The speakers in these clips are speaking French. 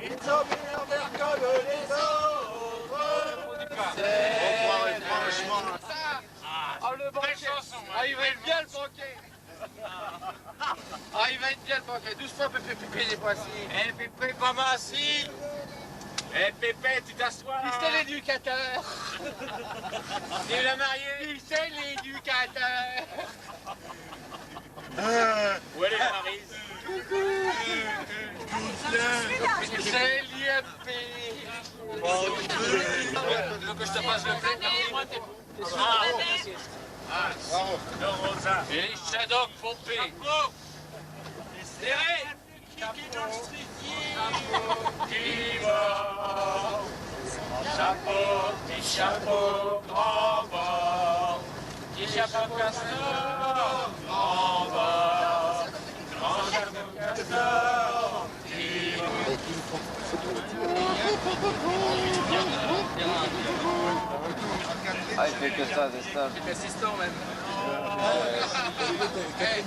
Ils sont bien verts comme les autres. C'est franchement. Ah, le banquet. Ah, il va être bien le banquet. Ah, il va être bien le banquet. Doucement, Pépé, des poissons. Eh, Pépé, pas assis. Eh, Pépé, tu t'assois. C'est l'éducateur. Tu l'as marié. C'est l'éducateur. Où elle est la Maryse? C'est l'IMP. Tu veux que je te passe le plait? Le rosa. Et les shadows pompés. Serré. Chapeau, petit chapeau, grand bord. Petit chapeau castor, grand bord. Grand chapeau castor. Ah, il fait que ça, des stars. C'est assistant même.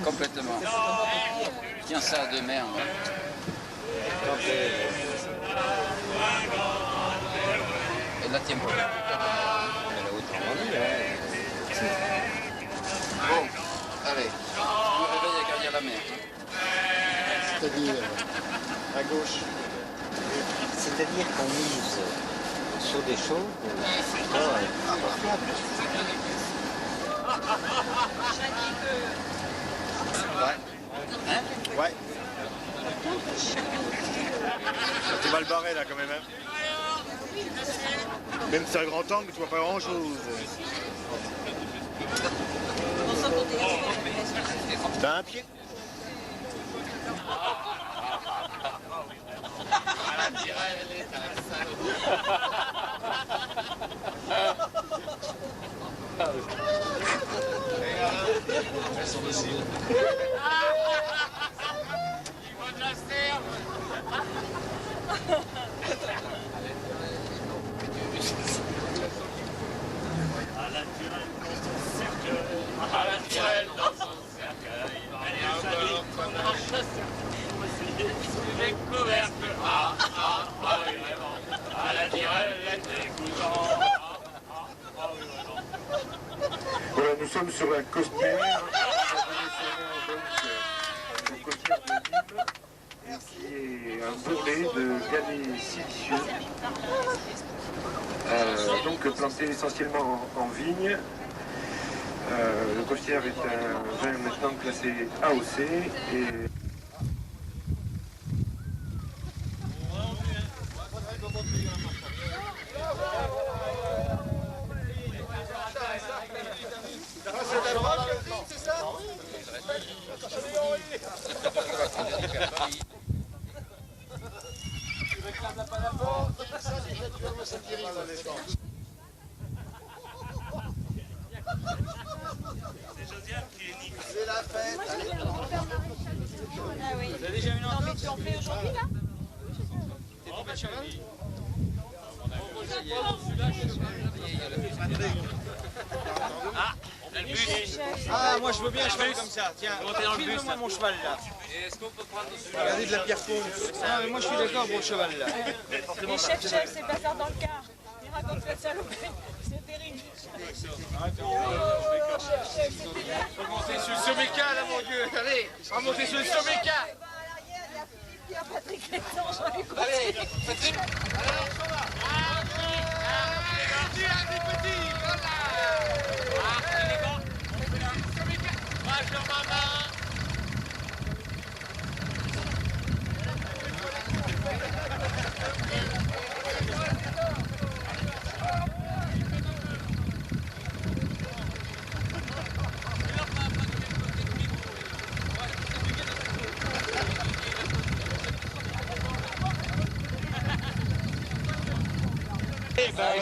Complètement. Tiens ça de merde. Et là, tiens pas. Bon, allez. Je me réveille quand il y a la mer. C'est-à-dire à gauche. C'est-à-dire qu'on mise sur des choses pas fiables. Ouais. Ouais. Tu vas le barrer là quand même. Hein. Même si c'est un grand angle, tu vois pas grand chose. T'as un pied. Elles sont ici. Il va de la serre. À la naturelle dans son cercueil. À la naturelle dans son cercueil. Elle est jolie comme un chasseur. Sous les couvercles. Oui, vraiment. À la naturelle, elle est coulant. Voilà, nous sommes sur la costière. Une costière de Nîmes, qui est un bourrelet de gamay silicieux. Donc planté essentiellement en vigne. Le costière est un vin maintenant classé AOC et C'est la fête. Ah oui. Vous avez déjà une entente? Tu en fais aujourd'hui là? Ah, moi je veux bien un cheval comme ça. Tiens, file-moi mon cheval là. Est-ce qu'on peut prendre celui-là? Regardez de la pierre fausse. Ah, mais moi je suis d'accord pour le cheval là. Et chef, c'est bazar dans le car. Il raconte la saloperie. C'est terrible. Chef, c'est bien. Remontez sur le Soméca là, mon Dieu. Allez, remontez sur le Soméca. Il y a Patrick Létang, j'en ai compris. Allez, Patrick. Allez, on va. Tu as des petits, voilà. Élégant. Soméca. Bonjour, maman.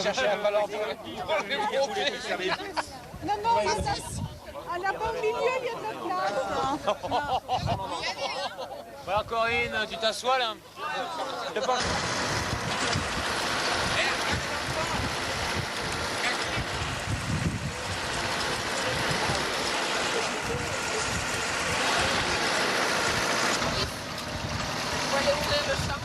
Cherchez un ballon. Non, non, on va s'asseoir. Ah, là-bas au milieu, il y a de la place. Voilà, Corinne, tu t'assois là. Faut aller ouvrir le champ.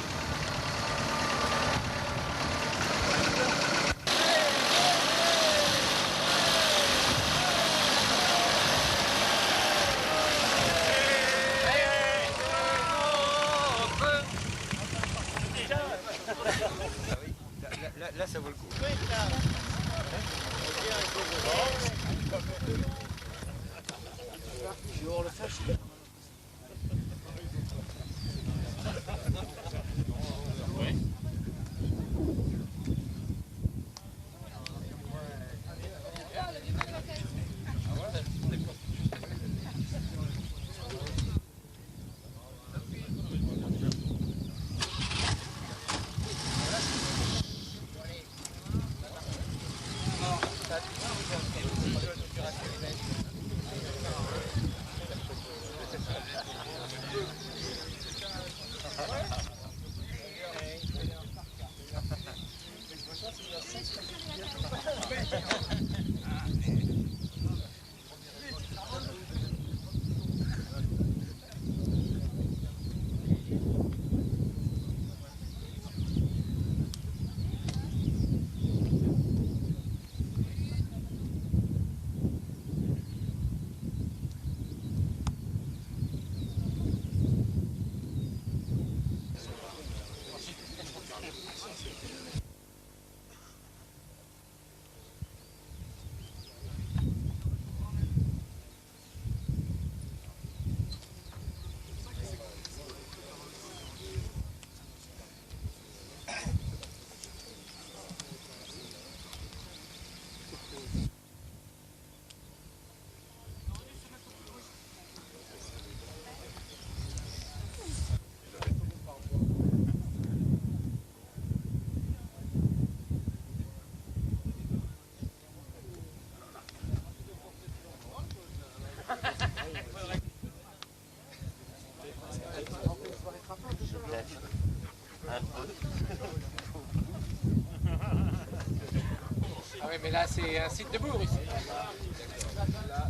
Ouais, mais là, c'est un site de bourg ici.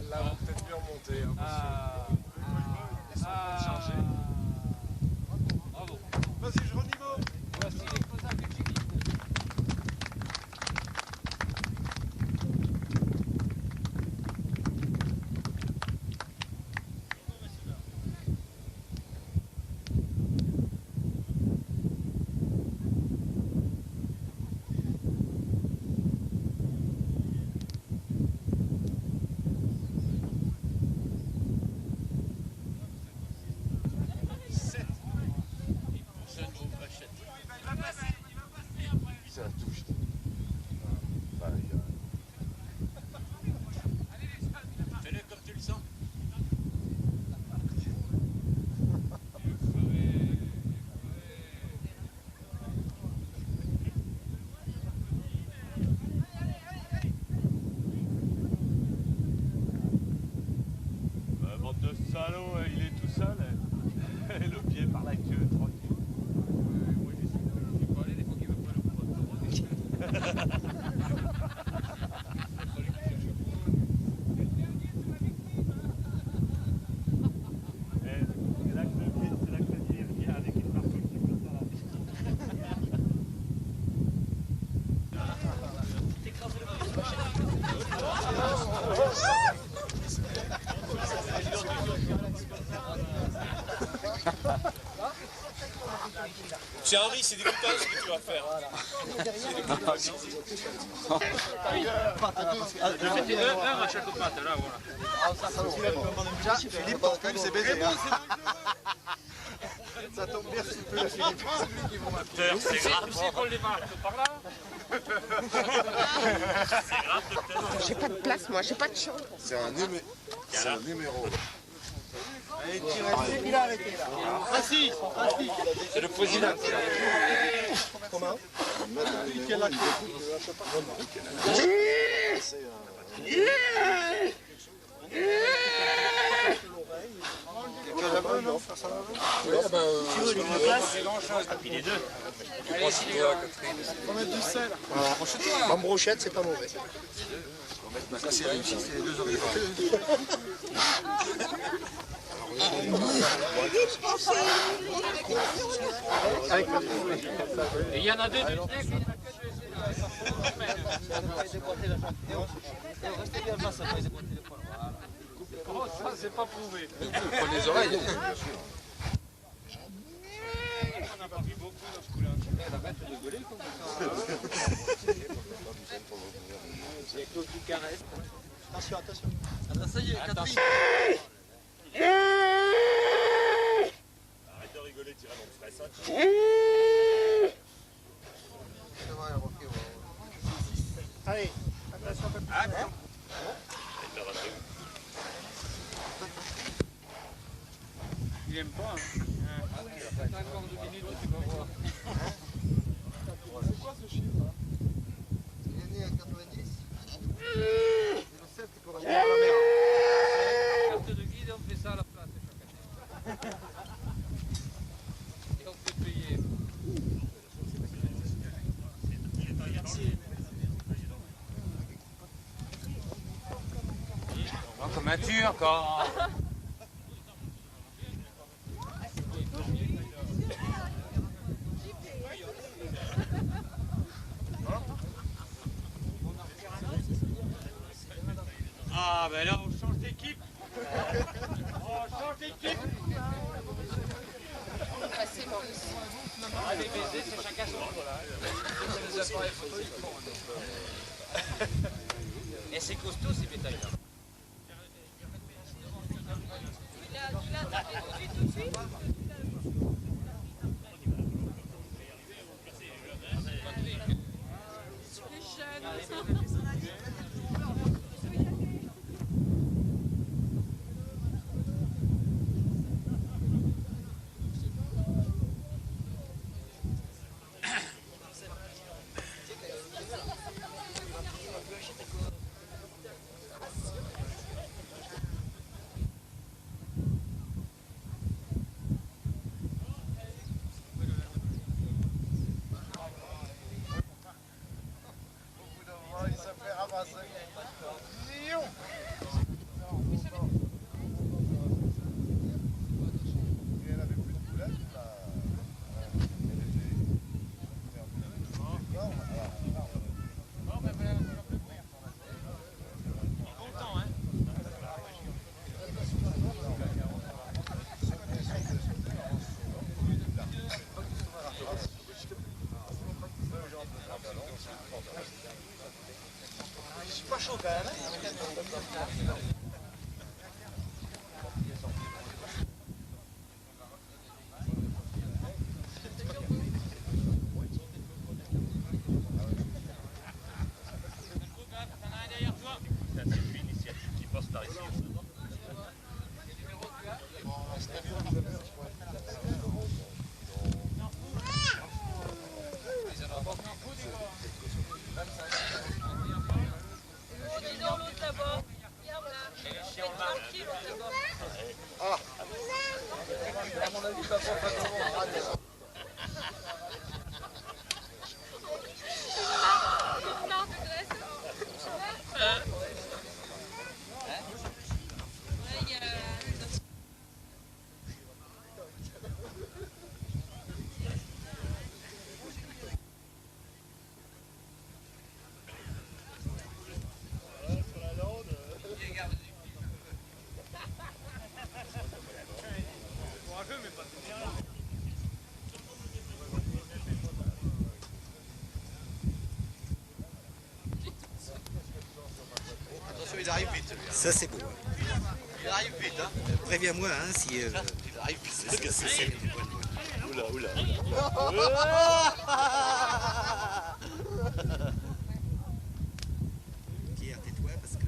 Là, on peut peut-être mieux remonter. Hein, chargé. Bravo. Vas-y, je reniveau. Voici les Cosaques de Chili. C'est la touche. Fais-le comme tu le sens. Bande de salauds, il est tout seul. Et le pied par la queue, tranquille. Moi, je suis pas allé des fois qu'il veut pas le prendre. C'est là que le pied vient avec une marque qui peut faire C'est Henri, c'est dégoûtant ce que tu vas faire. Un à chaque patte, là, voilà. Philippe, ton cul, c'est baisé. Ça tombe bien si tu peux, Philippe. C'est grave. Tu sais qu'on les marque par là? C'est grave, docteur. J'ai pas de place, moi, j'ai pas de chambre. C'est un numéro. C'est le président. Puis les deux. En brochette, c'est pas mauvais. Ça, c'est réussi, c'est les deux origines. Et il y en a deux du SNEC. Oh, ça, c'est pas prouvé. Prends les oreilles. On n'a pas pris beaucoup dans ce coup-là. La bête de rigoler comme ça. C'est Claude du carré. Attention. Ça y est, Catherine. Arrête de rigoler, tu vas dans le frais. Allez, attention. Il aime pas. Attends encore 2 minutes, tu vas voir. C'est quoi ce chiffre? Il est né à 90. C'est le 7 qui correspond à la mer. Carte de guide, on fait ça à la place chaque année. Et on fait payer. Comme un turc, encore. Ah, ben là, on change d'équipe. On change d'équipe. Ah, les baisers, c'est chacun son tour, là. Les appareils photo, ils font. Et c'est costaud, ces bétails-là. Tu l'as tapé tout de suite? Ça, c'est une initiative qui passe par ici. Il arrive vite, celui-là. Ça, c'est beau. Il arrive vite, hein. Préviens-moi hein, si... Il arrive vite. c'est Oula, oula. Pierre, tais-toi parce que...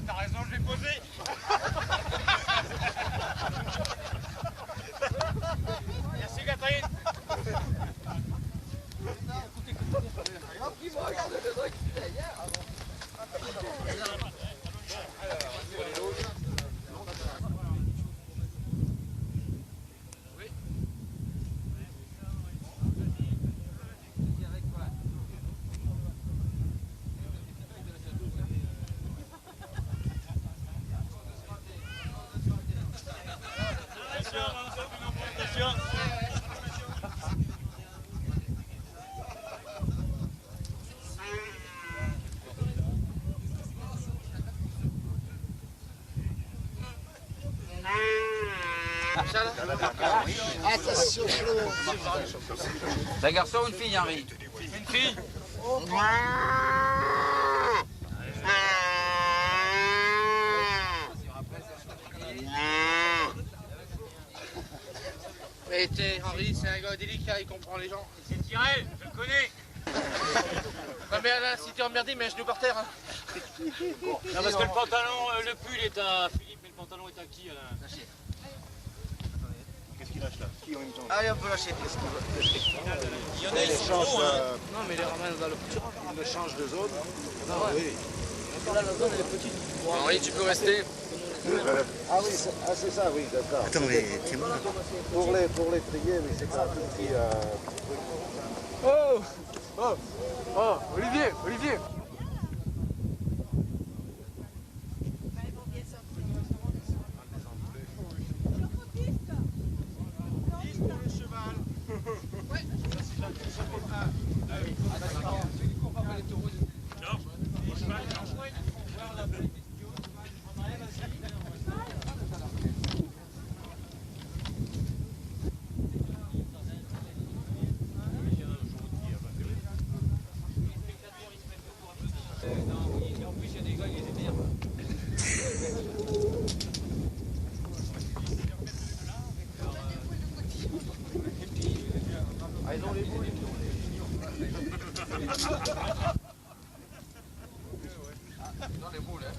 T'as raison, je vais poser. Merci Catherine. Attention, C'est un garçon ou une fille, Henri? Une fille. Mais t'es, Henri, c'est un gars délicat, il comprend les gens. C'est Tyrell, je le connais. Non mais là, si t'es emmerdé, mets un genou par terre. Hein. Non, parce que le pantalon, le pull est à Philippe, mais le pantalon est à qui, Alain? Qu'est-ce qu'il lâche là? Allez, on peut lâcher. Il y en a, ils sont gros, hein. Non, mais les ramène dans le petit rang. On me change de zone. Non, oui. Là, la zone, elle est petite. Henri, tu peux rester. Ah oui, c'est ça, oui, d'accord. Attends, mais tiens-moi. Pour les trier, mais c'est un petit Oh, Olivier, Olivier. Dans les boules, hein.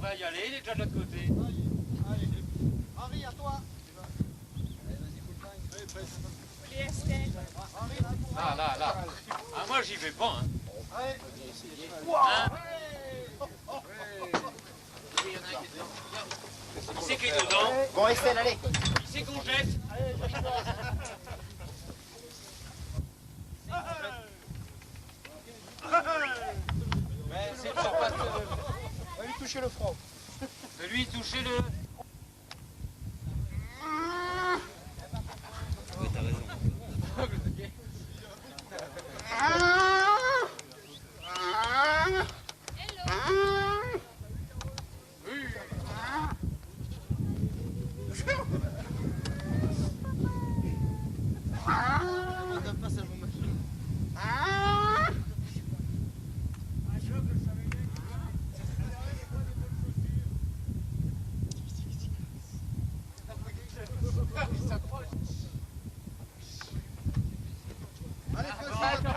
va y aller, il est déjà de l'autre côté. Henri, à toi. Là. Ah, moi, j'y vais pas, hein. Allez. Hein? Qui c'est qui est dedans? Bon, Estelle, allez. Qui c'est qu'on jette? Mais c'est le surpasse. On va lui toucher le front. De lui toucher le... Oui, t'as raison.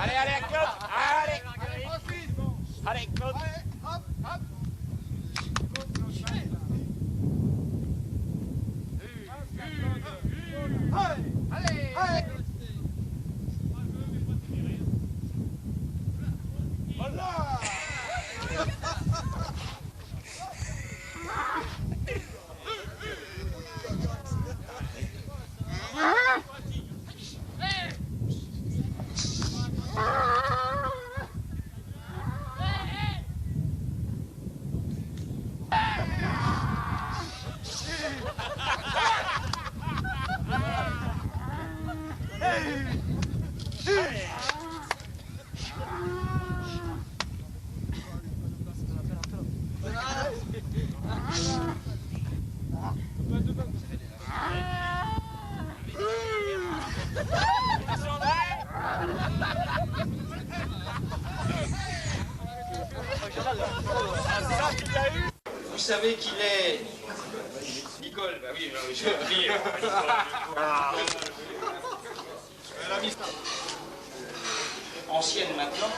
Allez, Claude! Allez, Claude! Hop, hop. Allez. Voilà. Vous savez qu'il est... Nicole, bah oui, je vais oublier. Ancienne maintenant.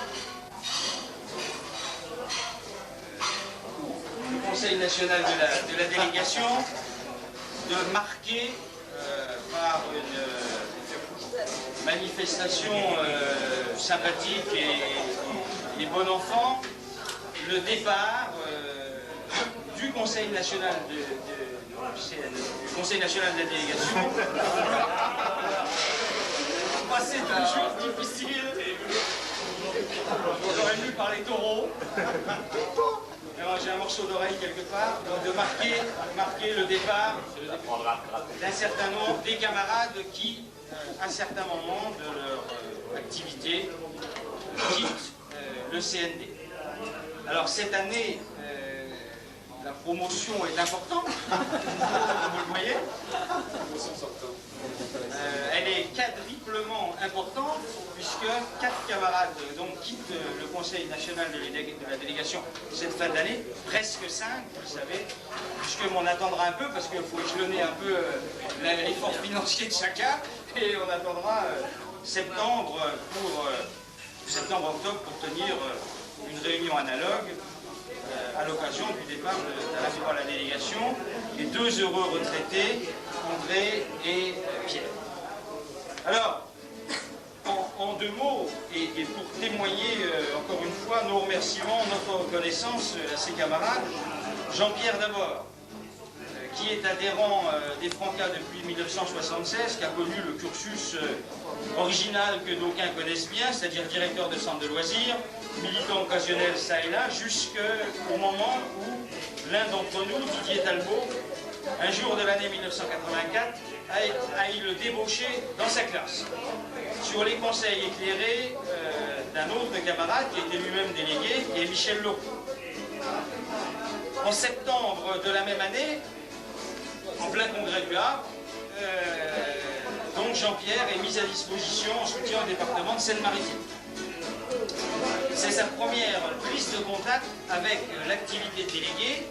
Le Conseil national de la délégation de marquer par une manifestation sympathique et bon enfant le départ du Conseil national du Conseil national de la délégation. Passer 2 jours difficiles. On aurait dû parler taureau. Alors j'ai un morceau d'oreille quelque part. Donc de marquer le départ d'un certain nombre des camarades qui, à un certain moment de leur activité, quittent le CND. Alors cette année, la promotion est importante, vous le voyez. Elle est quadruplement importante puisque 4 camarades donc, quittent le Conseil national de la délégation cette fin d'année, presque 5, vous savez, puisque on attendra un peu parce qu'il faut échelonner un peu l'effort financier de chacun et on attendra septembre-octobre pour tenir une réunion analogue à l'occasion du départ de la délégation, les 2 heureux retraités, André et Pierre. Alors, en 2 mots, et pour témoigner encore une fois nos remerciements, notre reconnaissance à ses camarades, Jean-Pierre d'abord, qui est adhérent des Francas depuis 1976, qui a connu le cursus original que d'aucuns connaissent bien, c'est-à-dire directeur de centre de loisirs, militant occasionnel ça et là, jusqu'au moment où l'un d'entre nous, Didier Talbot, un jour de l'année 1984, a eu le débauché dans sa classe, sur les conseils éclairés d'un autre camarade qui était lui-même délégué, qui est Michel Leroux. En septembre de la même année, en plein congrès du Havre, donc Jean-Pierre est mis à disposition en soutien au département de Seine-Maritime. C'est sa première prise de contact avec l'activité de délégué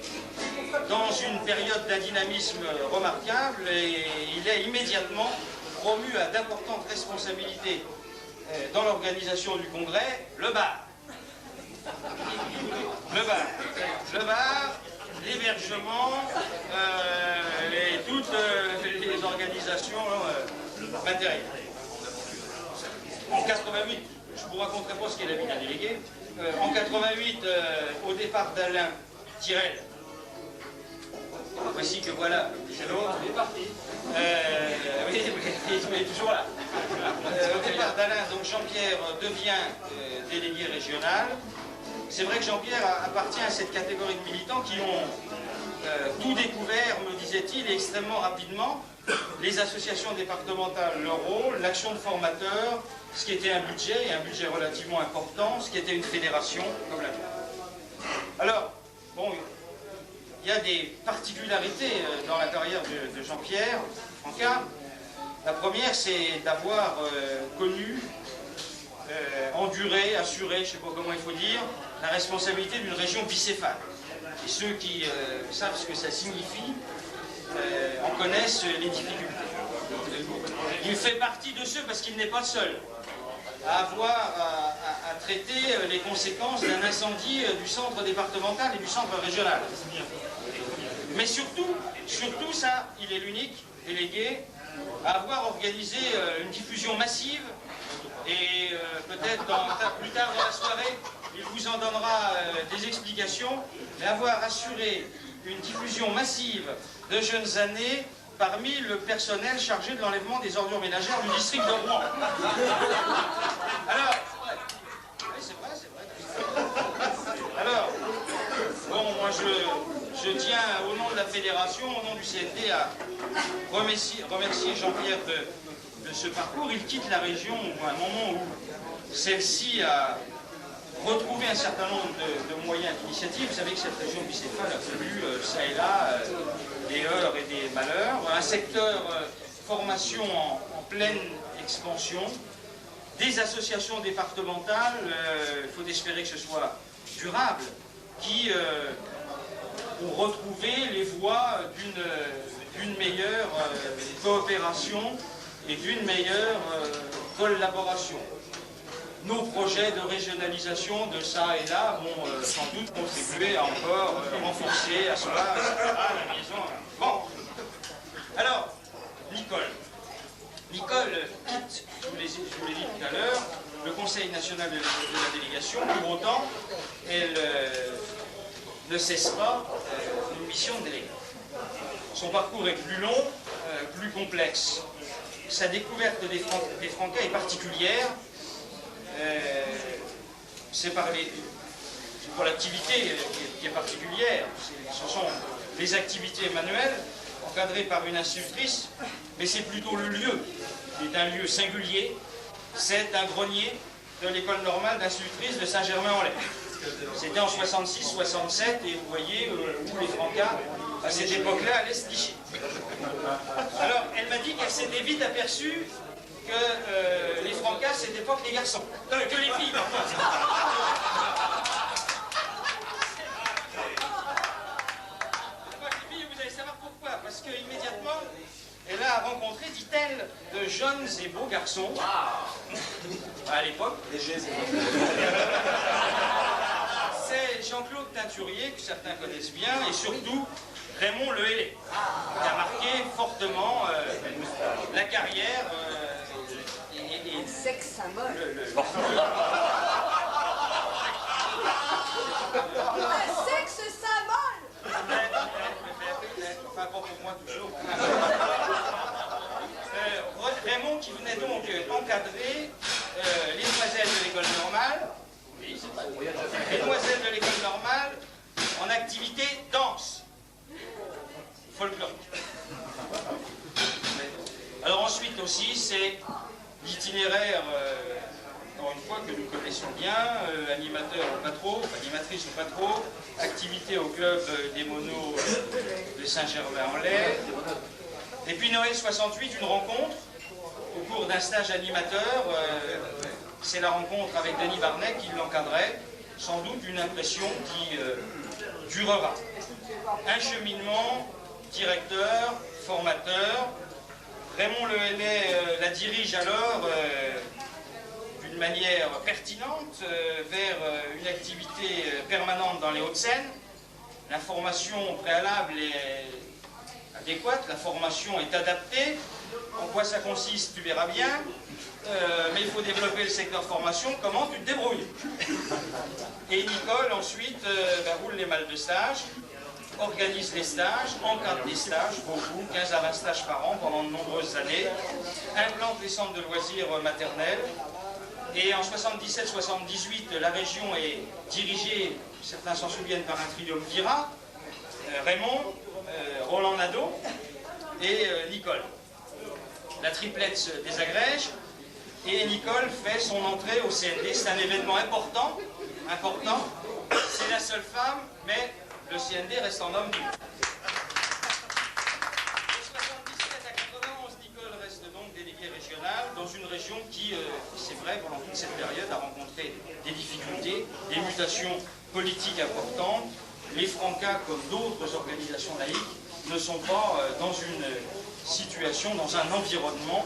dans une période d'un dynamisme remarquable et il est immédiatement promu à d'importantes responsabilités dans l'organisation du congrès, le bar. Le bar, les l'hébergement et toutes les organisations matérielles. En 88, je ne vous raconterai pas ce qu'est la vie d'un délégué. En 88, au départ d'Alain Tirel, voici que voilà, c'est l'autre. Il est parti. Oui, mais il est toujours là. Au départ d'Alain, donc Jean-Pierre devient délégué régional. C'est vrai que Jean-Pierre appartient à cette catégorie de militants qui ont tout découvert, me disait-il, extrêmement rapidement. Les associations départementales, leur rôle, l'action de formateur, ce qui était un budget, et un budget relativement important, ce qui était une fédération, comme la mienne. Alors, bon, il y a des particularités dans la carrière de Jean-Pierre Francard. La première, c'est d'avoir connu, enduré, assuré, je ne sais pas comment il faut dire, la responsabilité d'une région bicéphale. Et ceux qui savent ce que ça signifie en connaissent les difficultés. Il fait partie de ceux, parce qu'il n'est pas seul, à avoir à traiter les conséquences d'un incendie du centre départemental et du centre régional. Mais surtout ça, il est l'unique délégué à avoir organisé une diffusion massive et peut-être plus tard dans la soirée, il vous en donnera des explications, mais avoir assuré une diffusion massive de Jeunes Années parmi le personnel chargé de l'enlèvement des ordures ménagères du district de Rouen. Alors, oui, c'est vrai. Alors, bon, moi je tiens au nom de la fédération, au nom du CND, à remercier Jean-Pierre de ce parcours. Il quitte la région à un moment où celle-ci a retrouvé un certain nombre de moyens d'initiative. Vous savez que cette région bicéphale a connu ça et là des heurts et des malheurs. Un secteur formation en pleine expansion. Des associations départementales, il faut espérer que ce soit durable, qui ont retrouvé les voies d'une meilleure coopération et d'une meilleure collaboration. Nos projets de régionalisation de ça et là vont sans doute contribuer à encore renforcer, asseoir, la liaison. Bon, alors, Nicole quitte, je vous l'ai dit tout à l'heure, le Conseil national de la délégation. Pour autant, elle ne cesse pas une mission de délégué. Son parcours est plus long, plus complexe. Sa découverte des Francas est particulière. C'est pour l'activité qui est particulière. Ce sont les activités manuelles encadrées par une institutrice, mais c'est plutôt le lieu qui est un lieu singulier. C'est un grenier de l'école normale d'institutrice de Saint-Germain-en-Laye. C'était en 66-67 et vous voyez où les Francas, à cette époque-là, allaient se nicher. Alors, elle m'a dit qu'elle s'était vite aperçue que les Francas, c'était pas que les garçons, que les filles, vous allez savoir pourquoi. Parce qu'immédiatement, elle a rencontré, dit-elle, de jeunes et beaux garçons. À l'époque. C'est Jean-Claude Teinturier, que certains connaissent bien, et surtout Raymond Lehellé, qui a marqué fortement la carrière. Un sexe symbole. Un sexe symbole. Enfin, pas pour moi toujours. Raymond qui venait donc encadrer les demoiselles de l'école normale, les demoiselles de l'école normale en activité danse, folklorique. Alors ensuite aussi, c'est l'itinéraire, encore une fois, que nous connaissons bien, animateur ou pas trop, animatrice ou pas trop, activité au club des monos de Saint-Germain-en-Laye. Et puis Noël 68, une rencontre, au cours d'un stage animateur, c'est la rencontre avec Denis Barnet qui l'encadrait, sans doute une impression qui durera. Un cheminement, directeur, formateur. Raymond Lehellé la dirige alors d'une manière pertinente vers une activité permanente dans les Hauts-de-Seine. l'information préalable est adéquate, la formation est adaptée. En quoi ça consiste, tu verras bien. Mais il faut développer le secteur formation, comment tu te débrouilles. Et Nicole ensuite roule les malles de stage, organise les stages, encadre des stages, beaucoup, 15 à 20 stages par an pendant de nombreuses années, implante les centres de loisirs maternels. Et en 77-78, la région est dirigée, certains s'en souviennent, par un triumvirat, Raymond, Roland Nadeau et Nicole. La triplette se désagrège et Nicole fait son entrée au CND. C'est un événement important. C'est la seule femme, mais le CND reste en homme. De 77 à 91, Nicole reste donc déléguée régionale dans une région qui, c'est vrai, pendant toute cette période a rencontré des difficultés, des mutations politiques importantes. Les Francas, comme d'autres organisations laïques, ne sont pas dans une situation, dans un environnement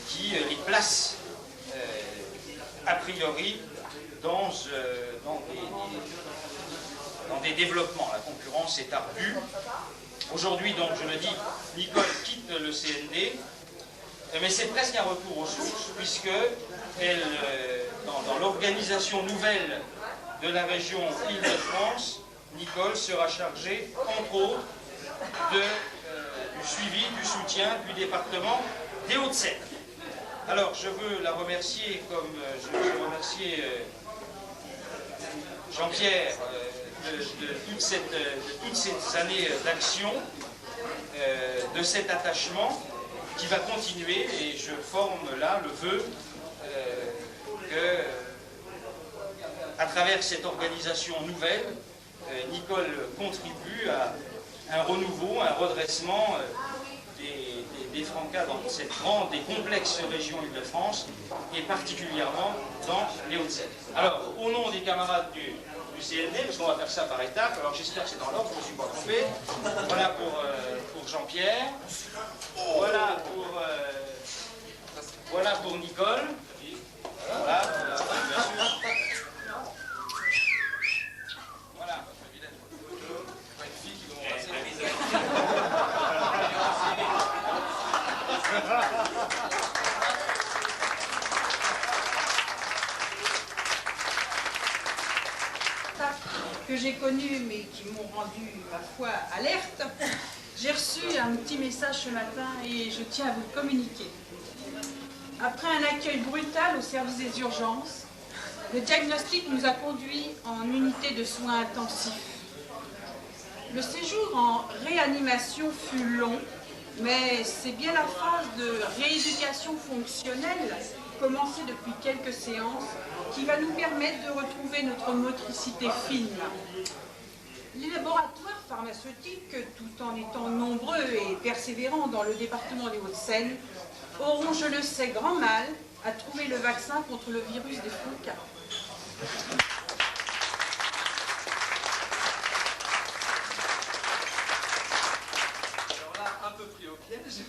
qui les place a priori dans des développements. La concurrence est ardue. Aujourd'hui, donc, je le dis, Nicole quitte le CND, mais c'est presque un retour aux sources, puisque elle, dans l'organisation nouvelle de la région Île-de-France, Nicole sera chargée, entre autres, du suivi, du soutien du département des Hauts-de-Seine. Alors, je veux la remercier comme je veux remercier Jean-Pierre de toutes ces années d'action, de cet attachement qui va continuer, et je forme là le vœu que, à travers cette organisation nouvelle, Nicole contribue à un renouveau, un redressement des Francas dans cette grande et complexe région Île-de-France, et particulièrement dans les Hauts-de-Seine. Alors, au nom des camarades du CND, parce qu'on va faire ça par étapes, alors j'espère que c'est dans l'ordre, je ne me suis pas trompé. Voilà pour Jean-Pierre, voilà pour Nicole, voilà, bien sûr. Voilà. Que j'ai connu mais qui m'ont rendu ma foi alerte, j'ai reçu un petit message ce matin et je tiens à vous le communiquer. Après un accueil brutal au service des urgences, le diagnostic nous a conduits en unité de soins intensifs. Le séjour en réanimation fut long, mais c'est bien la phase de rééducation fonctionnelle, commencée depuis quelques séances, qui va nous permettre de retrouver notre motricité fine. Les laboratoires pharmaceutiques, tout en étant nombreux et persévérants dans le département des Hauts-de-Seine, auront, je le sais, grand mal à trouver le vaccin contre le virus des Francas. Alors là, un peu pris au piège.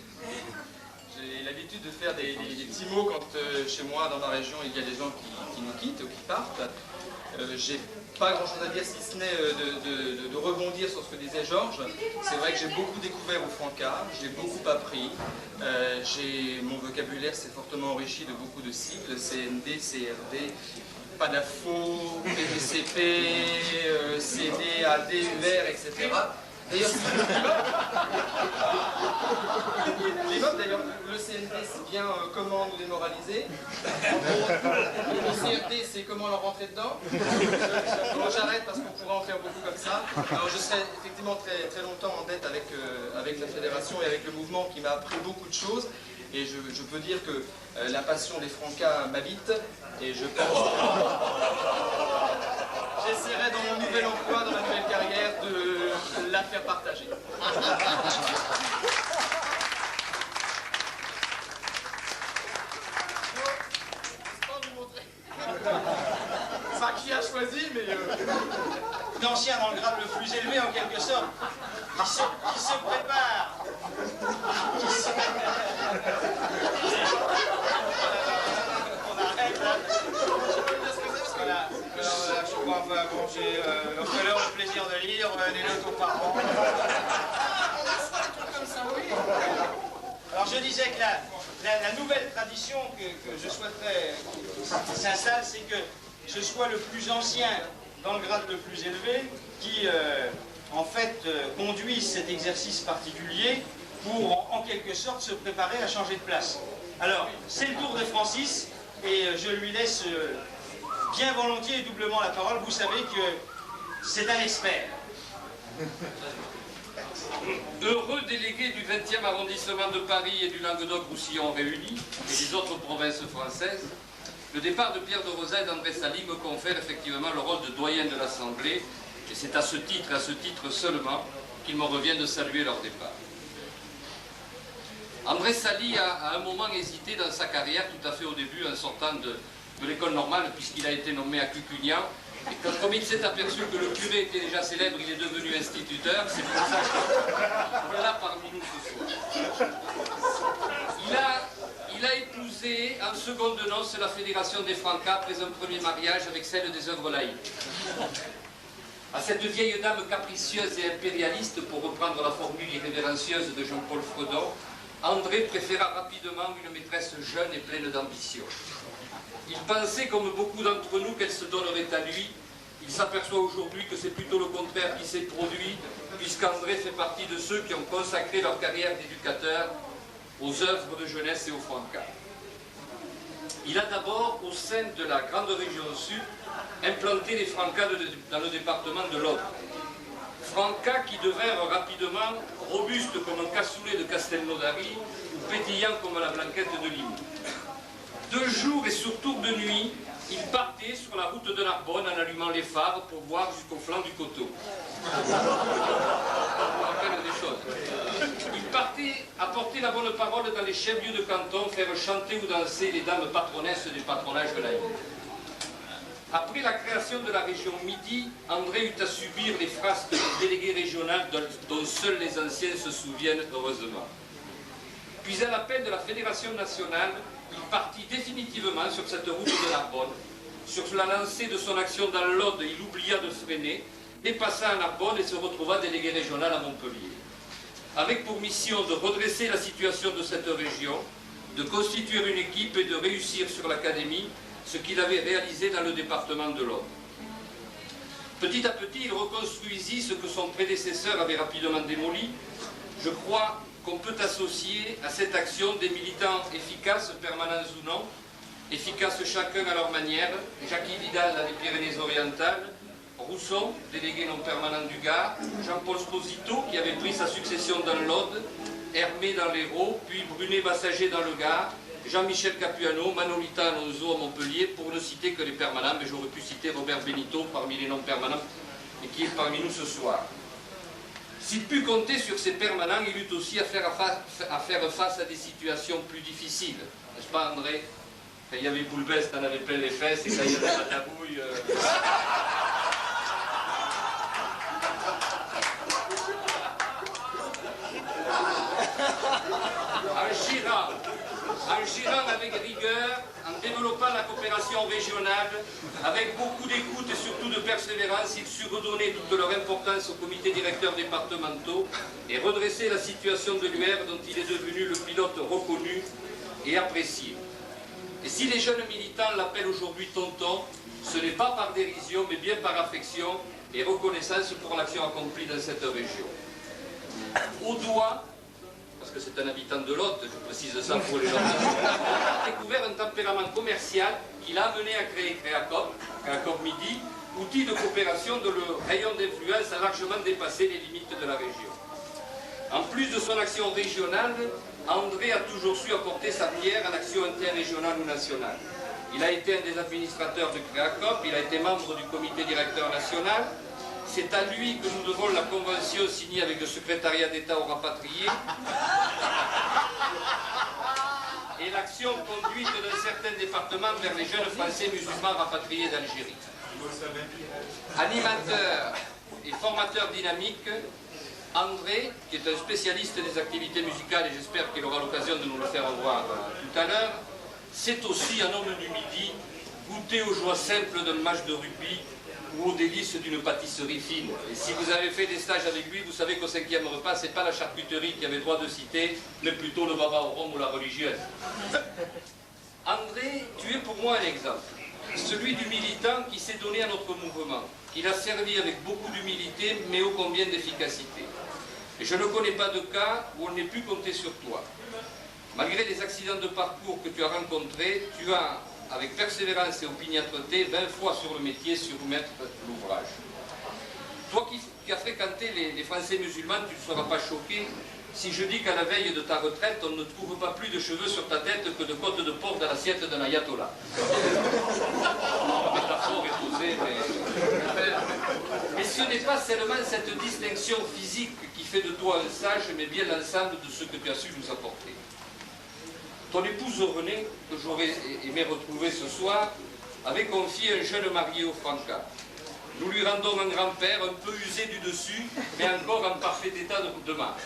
J'ai l'habitude de faire des petits mots quand chez moi, dans ma région, il y a des gens qui nous quittent ou qui partent. J'ai pas grand chose à dire si ce n'est de rebondir sur ce que disait Georges. C'est vrai que j'ai beaucoup découvert au Francas, j'ai beaucoup appris. Mon vocabulaire s'est fortement enrichi de beaucoup de sigles, CND, CRD, PADAFO, PDCP, CD, AD, UR, etc. D'ailleurs, d'ailleurs, le CND, c'est bien comment nous démoraliser. Le CRD, c'est comment leur rentrer dedans. Bon, j'arrête parce qu'on pourrait en faire beaucoup comme ça. Alors, je serai effectivement très, très longtemps en dette avec la fédération et avec le mouvement qui m'a appris beaucoup de choses. Et je peux dire que la passion des Francas m'habite. Et je pense que j'essaierai dans mon nouvel emploi, dans ma nouvelle carrière, de la faire partager. Pas qui a choisi, mais... L'ancien dans le grade le plus élevé, en quelque sorte, qui se prépare. On arrête là. Je peux me dire ce que c'est, parce que là, je crois enfin bon, j'ai offert le plaisir de lire les 2 tours par an. Alors je disais que la nouvelle tradition que je souhaiterais qui s'installe, c'est que je sois le plus ancien dans le grade le plus élevé qui, en fait, conduise cet exercice particulier pour, en quelque sorte, se préparer à changer de place. Alors, c'est le tour de Francis, et je lui laisse bien volontiers et doublement la parole. Vous savez que c'est un expert. Heureux délégués du 20e arrondissement de Paris et du Languedoc-Roussillon réunis, et des autres provinces françaises, le départ de Pierre de Rosa et d'André Sali me confère effectivement le rôle de doyen de l'Assemblée, et c'est à ce titre seulement, qu'il me revient de saluer leur départ. André Sali a à un moment hésité dans sa carrière, tout à fait au début, en sortant de l'école normale, puisqu'il a été nommé à Cucugnan. Et comme il s'est aperçu que le curé était déjà célèbre, il est devenu instituteur. C'est pour ça qu'il est là parmi nous ce soir. Il a épousé en seconde noces la Fédération des Francas après un premier mariage avec celle des œuvres laïques. À cette vieille dame capricieuse et impérialiste, pour reprendre la formule irrévérencieuse de Jean-Paul Fredon, André préféra rapidement une maîtresse jeune et pleine d'ambition. Il pensait, comme beaucoup d'entre nous, qu'elle se donnerait à lui. Il s'aperçoit aujourd'hui que c'est plutôt le contraire qui s'est produit, puisqu'André fait partie de ceux qui ont consacré leur carrière d'éducateur aux œuvres de jeunesse et aux Francas. Il a d'abord, au sein de la grande région sud, implanté les Francas dans le département de l'Aude. Francas qui devinrent rapidement robustes comme un cassoulet de Castelnaudary ou pétillants comme la blanquette de Limoux. De jour et surtout de nuit, il partait sur la route de Narbonne en allumant les phares pour voir jusqu'au flanc du coteau. Je vous rappelle des choses. Il partait apporter la bonne parole dans les chefs-lieux de canton, faire chanter ou danser les dames patronesses des patronages laïcs. Après la création de la région Midi, André eut à subir les frasques des délégués régionaux dont seuls les anciens se souviennent heureusement. Puis à l'appel de la Fédération nationale, il partit définitivement sur cette route de Narbonne. Sur la lancée de son action dans l'Aude, il oublia de freiner, dépassa à Narbonne et se retrouva délégué régional à Montpellier. Avec pour mission de redresser la situation de cette région, de constituer une équipe et de réussir sur l'académie, ce qu'il avait réalisé dans le département de l'Aude. Petit à petit, il reconstruisit ce que son prédécesseur avait rapidement démoli. Je crois qu'on peut associer à cette action des militants efficaces, permanents ou non, efficaces chacun à leur manière, Jacques Vidal dans les Pyrénées-Orientales, Rousson, délégué non permanent du Gard, Jean-Paul Sposito qui avait pris sa succession dans l'Aude, Hermé dans l'Hérault, puis Brunet-Bassager dans le Gard, Jean-Michel Capuano, Manolita Alonso à Montpellier, pour ne citer que les permanents, mais j'aurais pu citer Robert Benito parmi les non-permanents, et qui est parmi nous ce soir. S'il put compter sur ces permanents, il eut aussi à faire face à des situations plus difficiles. N'est-ce pas, André? Quand il y avait Boulbès, t'en avais plein les fesses, et quand il y avait la tabouille... En gérant avec rigueur, en développant la coopération régionale, avec beaucoup d'écoute et surtout de persévérance, ils surent redonner toute leur importance aux comités directeurs départementaux et redresser la situation de l'UR dont il est devenu le pilote reconnu et apprécié. Et si les jeunes militants l'appellent aujourd'hui tonton, ce n'est pas par dérision, mais bien par affection et reconnaissance pour l'action accomplie dans cette région. Au doigt, parce que c'est un habitant de l'Aude, je précise ça pour les gens, a découvert un tempérament commercial qui l'a amené à créer Créacop Midi, outil de coopération dont le rayon d'influence a largement dépassé les limites de la région. En plus de son action régionale, André a toujours su apporter sa pierre à l'action interrégionale ou nationale. Il a été un des administrateurs de Créacop, il a été membre du comité directeur national. C'est à lui que nous devons la convention signée avec le secrétariat d'État aux rapatriés et l'action conduite dans certains départements vers les jeunes Français musulmans rapatriés d'Algérie. Animateur et formateur dynamique, André, qui est un spécialiste des activités musicales, et j'espère qu'il aura l'occasion de nous le faire voir tout à l'heure, c'est aussi un homme du Midi, goûté aux joies simples d'un match de rugby ou aux délices d'une pâtisserie fine. Et si vous avez fait des stages avec lui, vous savez qu'au 5e repas, c'est pas la charcuterie qui avait droit de citer, mais plutôt le baba au rhum ou la religieuse. André, tu es pour moi un exemple. Celui du militant qui s'est donné à notre mouvement, qui l'a servi avec beaucoup d'humilité, mais ô combien d'efficacité. Et je ne connais pas de cas où on n'ait pu compter sur toi. Malgré les accidents de parcours que tu as rencontrés, tu as, avec persévérance et opiniâtreté, 20 fois sur le métier, surmettre l'ouvrage. Toi qui as fréquenté les Français musulmans, tu ne seras pas choqué si je dis qu'à la veille de ta retraite, on ne trouve pas plus de cheveux sur ta tête que de côtes de porc dans l'assiette d'un ayatollah. La métaphore est osée, mais ce n'est pas seulement cette distinction physique qui fait de toi un sage, mais bien l'ensemble de ce que tu as su nous apporter. Ton épouse Renée, que j'aurais aimé retrouver ce soir, avait confié un jeune marié au Franca. Nous lui rendons un grand-père un peu usé du dessus, mais encore en parfait état de marche.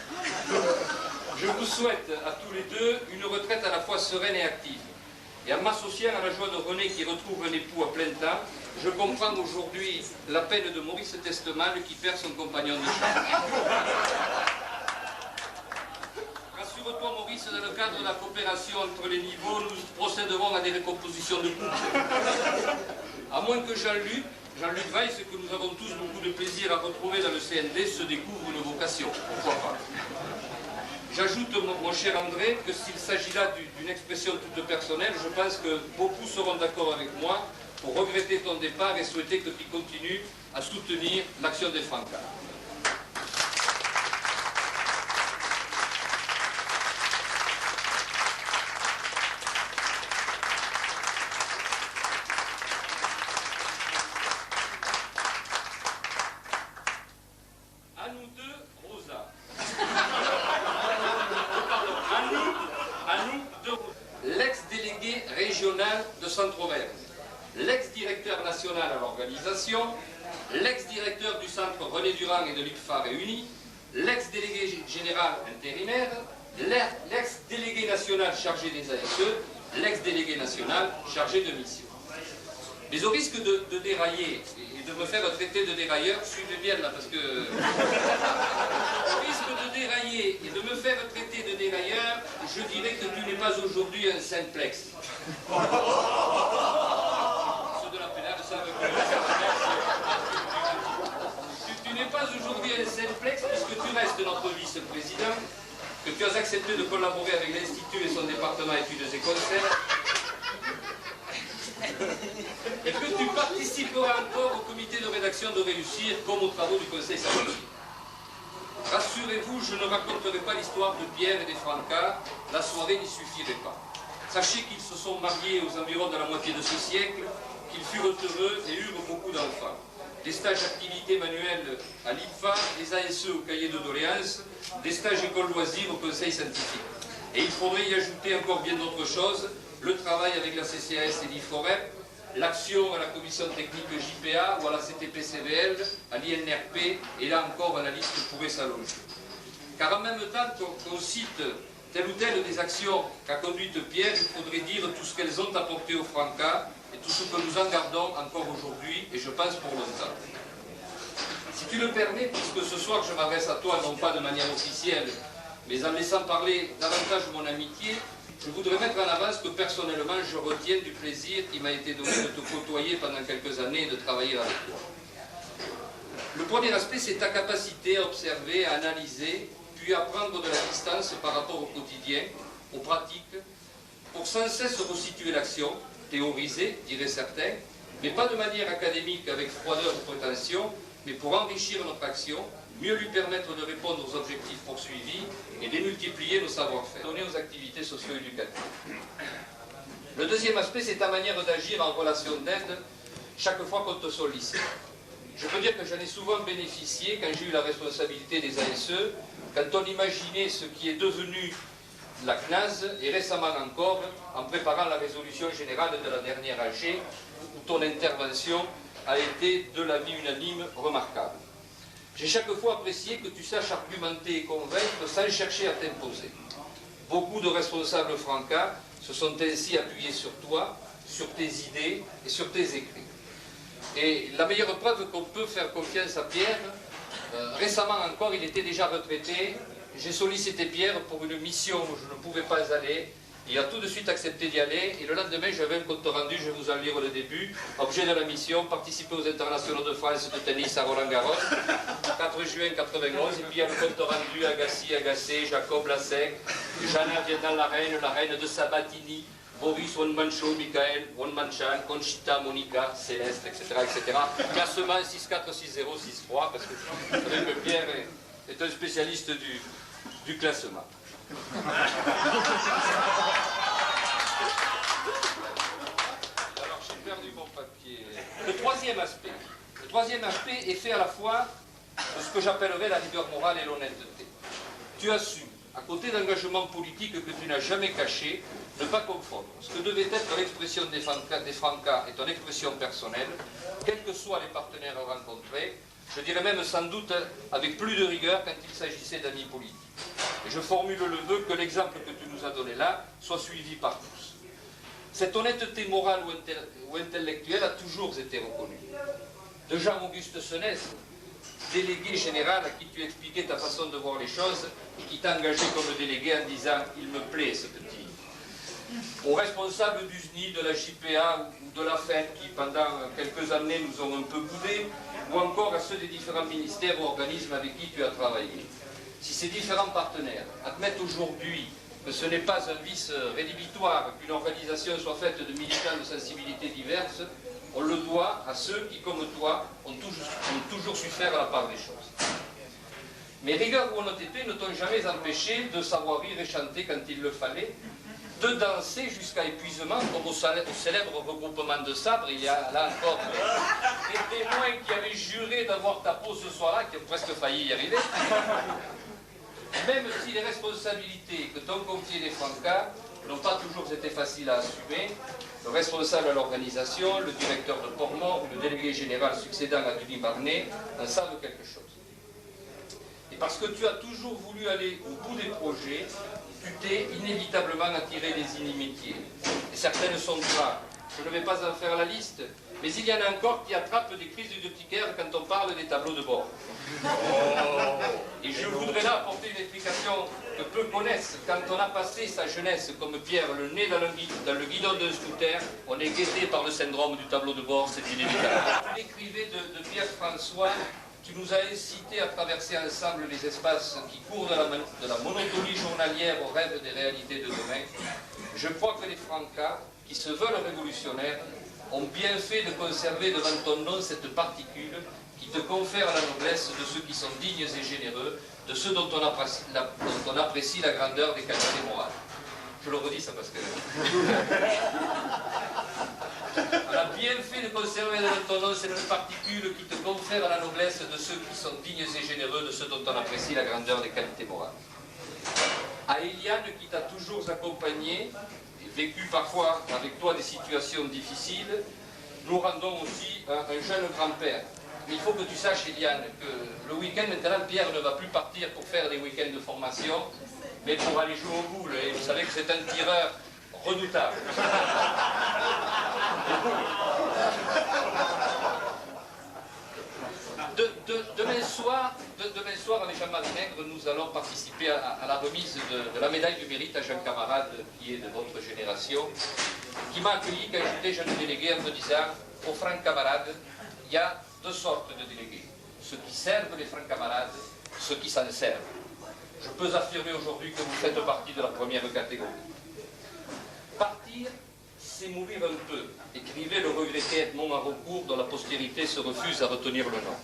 Je vous souhaite à tous les deux une retraite à la fois sereine et active. Et en m'associant à la joie de René qui retrouve un époux à plein temps, je comprends aujourd'hui la peine de Maurice Testemal qui perd son compagnon de chambre. Rassure-toi Maurice, dans le cadre de la coopération entre les niveaux, nous procéderons à des recompositions de couple. À moins que Jean-Luc Weiss, que nous avons tous beaucoup de plaisir à retrouver dans le CND, se découvre une vocation. Pourquoi pas? J'ajoute, mon cher André, que s'il s'agit là d'une expression toute personnelle, je pense que beaucoup seront d'accord avec moi pour regretter ton départ et souhaiter que tu continues à soutenir l'action des Francas. L'ex-délégué régional de Centre-Auvergne, l'ex-directeur national à l'organisation, l'ex-directeur du centre René Durand et de l'IPFA réunis, l'ex-délégué général intérimaire, l'ex-délégué national chargé des ASE, l'ex-délégué national chargé de mission. Mais au risque de dérailler et de me faire traiter de dérailleur, suivez bien là parce que... Au risque de dérailler et de me faire traiter de dérailleur, je dirais que tu n'es pas aujourd'hui un simplex. Ceux de la pénale savent que tu n'es pas aujourd'hui un simplex puisque tu restes notre vice-président, que tu as accepté de collaborer avec l'Institut et son département études et concerts, et que tu participeras encore au comité de rédaction de Réussir comme aux travaux du Conseil scientifique. Rassurez-vous, je ne raconterai pas l'histoire de Pierre et des Francas, la soirée n'y suffirait pas. Sachez qu'ils se sont mariés aux environs de la moitié de ce siècle, qu'ils furent heureux et eurent beaucoup d'enfants. Des stages d'activité manuelle à l'IPFA, des ASE au cahier de doléances, des stages école loisirs au Conseil scientifique. Et il faudrait y ajouter encore bien d'autres choses, le travail avec la CCAS et l'IFOREP, l'action à la commission technique JPA ou à la CTP-CVL, à l'INRP, et là encore la liste pourrait s'allonger. Car en même temps qu'on cite telle ou telle des actions qu'a conduite Pierre, il faudrait dire tout ce qu'elles ont apporté aux Francas et tout ce que nous en gardons encore aujourd'hui, et je pense pour longtemps. Si tu le permets, puisque ce soir je m'adresse à toi, non pas de manière officielle, mais en laissant parler davantage mon amitié, je voudrais mettre en avant ce que personnellement je retiens du plaisir qui m'a été donné de te côtoyer pendant quelques années et de travailler avec toi. Le premier aspect, c'est ta capacité à observer, à analyser, puis à prendre de la distance par rapport au quotidien, aux pratiques, pour sans cesse resituer l'action, théoriser, diraient certains, mais pas de manière académique avec froideur ou prétention, mais pour enrichir notre action, mieux lui permettre de répondre aux objectifs poursuivis et démultiplier nos savoir-faire, donner aux activités socio-éducatives. Le deuxième aspect, c'est ta manière d'agir en relation d'aide chaque fois qu'on te sollicite. Je peux dire que j'en ai souvent bénéficié quand j'ai eu la responsabilité des ASE, quand on imaginait ce qui est devenu la CNAS, et récemment encore, en préparant la résolution générale de la dernière AG, où ton intervention a été, de l'avis unanime, remarquable. J'ai chaque fois apprécié que tu saches argumenter et convaincre sans chercher à t'imposer. Beaucoup de responsables Francas se sont ainsi appuyés sur toi, sur tes idées et sur tes écrits. Et la meilleure preuve qu'on peut faire confiance à Pierre, récemment encore, il était déjà retraité. J'ai sollicité Pierre pour une mission où je ne pouvais pas aller. Il a tout de suite accepté d'y aller. Et le lendemain, j'avais un compte rendu, je vais vous en lire le début. Objet de la mission, participer aux internationaux de France de tennis à Roland-Garros, 4 juin 91. Et puis il y a le compte rendu Agassi, Agacé, Jacob Lassec, Jeanne Vietnam la reine de Sabatini, Boris Wonmancho, Michael, Wonmanchan, Conchita, Monica, Céleste, etc. etc. Classement 6-4, 6-0, 6-3, parce que vous savez que Pierre est un spécialiste du classement. Alors j'ai perdu mon papier. Le troisième aspect est fait à la fois de ce que j'appellerais la rigueur morale et l'honnêteté. Tu as su, à côté d'engagements politiques que tu n'as jamais cachés, ne pas confondre ce que devait être l'expression des Francas et ton expression personnelle, quels que soient les partenaires rencontrés, je dirais même sans doute avec plus de rigueur quand il s'agissait d'amis politiques. Et je formule le vœu que l'exemple que tu nous as donné là soit suivi par tous. Cette honnêteté morale ou intellectuelle a toujours été reconnue. De Jean-Auguste Senès, délégué général à qui tu expliquais ta façon de voir les choses et qui t'a engagé comme délégué en disant « il me plaît ce petit ». Aux responsables du SNI, de la JPA ou de la FED qui pendant quelques années nous ont un peu boudés, ou encore à ceux des différents ministères ou organismes avec qui tu as travaillé. Si ces différents partenaires admettent aujourd'hui que ce n'est pas un vice rédhibitoire qu'une organisation soit faite de militants de sensibilités diverses, on le doit à ceux qui, comme toi, ont toujours su faire la part des choses. Mais rigueur ou honnêteté ne t'ont jamais empêché de savoir rire et chanter quand il le fallait, de danser jusqu'à épuisement, comme au célèbre regroupement de sabres. Il y a là encore des témoins qui avaient juré d'avoir ta peau ce soir-là, qui ont presque failli y arriver. Même si les responsabilités que t'ont confiées les Francas n'ont pas toujours été faciles à assumer, le responsable à l'organisation, le directeur de Port-Mort ou le délégué général succédant à Denis Barnet en savent quelque chose. Et parce que tu as toujours voulu aller au bout des projets, tu t'es inévitablement attiré des inimitiés. Et certaines sont graves. Je ne vais pas en faire la liste, mais il y en a encore qui attrapent des crises d'urticaire quand on parle des tableaux de bord. Et je voudrais là apporter une explication que peu connaissent. Quand on a passé sa jeunesse comme Pierre, le nez dans le guidon d'un scooter, on est guetté par le syndrome du tableau de bord, c'est inévitable. Tu écrivais de Pierre-François. Tu nous as incité à traverser ensemble les espaces qui courent de la monotonie journalière au rêve des réalités de demain. Je crois que les Francas, qui se veulent révolutionnaires, ont bien fait de conserver devant ton nom cette particule qui te confère la noblesse de ceux qui sont dignes et généreux, de ceux dont on apprécie la grandeur des qualités morales. Je le redis ça parce que... On a bien fait de conserver dans ton nom cette particule qui te confère la noblesse de ceux qui sont dignes et généreux, de ceux dont on apprécie la grandeur des qualités morales. À Eliane qui t'a toujours accompagné, et vécu parfois avec toi des situations difficiles, nous rendons aussi un jeune grand-père. Mais il faut que tu saches, Eliane, que le week-end, maintenant, Pierre ne va plus partir pour faire des week-ends de formation, mais pour aller jouer au boule. Et vous savez que c'est un tireur redoutable. Demain soir, avec Jean-Marie Nègre, nous allons participer à la remise de la médaille du mérite à Jean Camarade, qui est de votre génération, qui m'a accueilli quand j'étais jeune délégué en me disant, aux francs camarades, il y a deux sortes de délégués. Ceux qui servent les francs camarades, ceux qui s'en servent. Je peux affirmer aujourd'hui que vous faites partie de la première catégorie. Partir, c'est mourir un peu. Écrivait le regretté Edmond Haraucourt, dont la postérité se refuse à retenir le nom.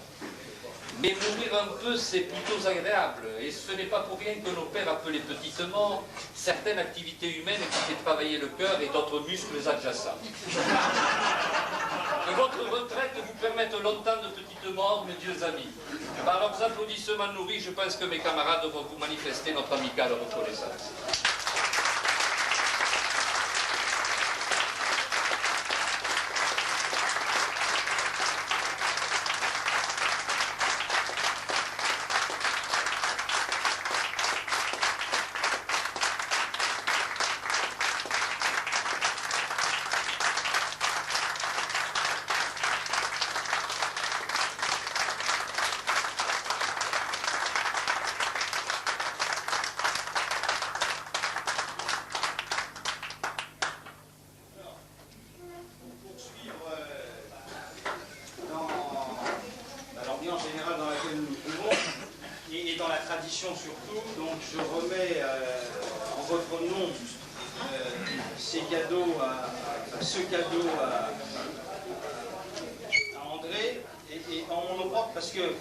Mais mourir un peu, c'est plutôt agréable. Et ce n'est pas pour rien que nos pères appelaient petite mort certaines activités humaines qui fait travailler le cœur et d'autres muscles adjacents. Que votre retraite vous permette longtemps de petites morts, mes vieux amis. Par leurs applaudissements nourris, je pense que mes camarades vont vous manifester notre amicale reconnaissance. générale dans laquelle nous nous trouvons, et dans la tradition surtout. Donc je remets en votre nom ce cadeau à André, et en mon nom propre, parce que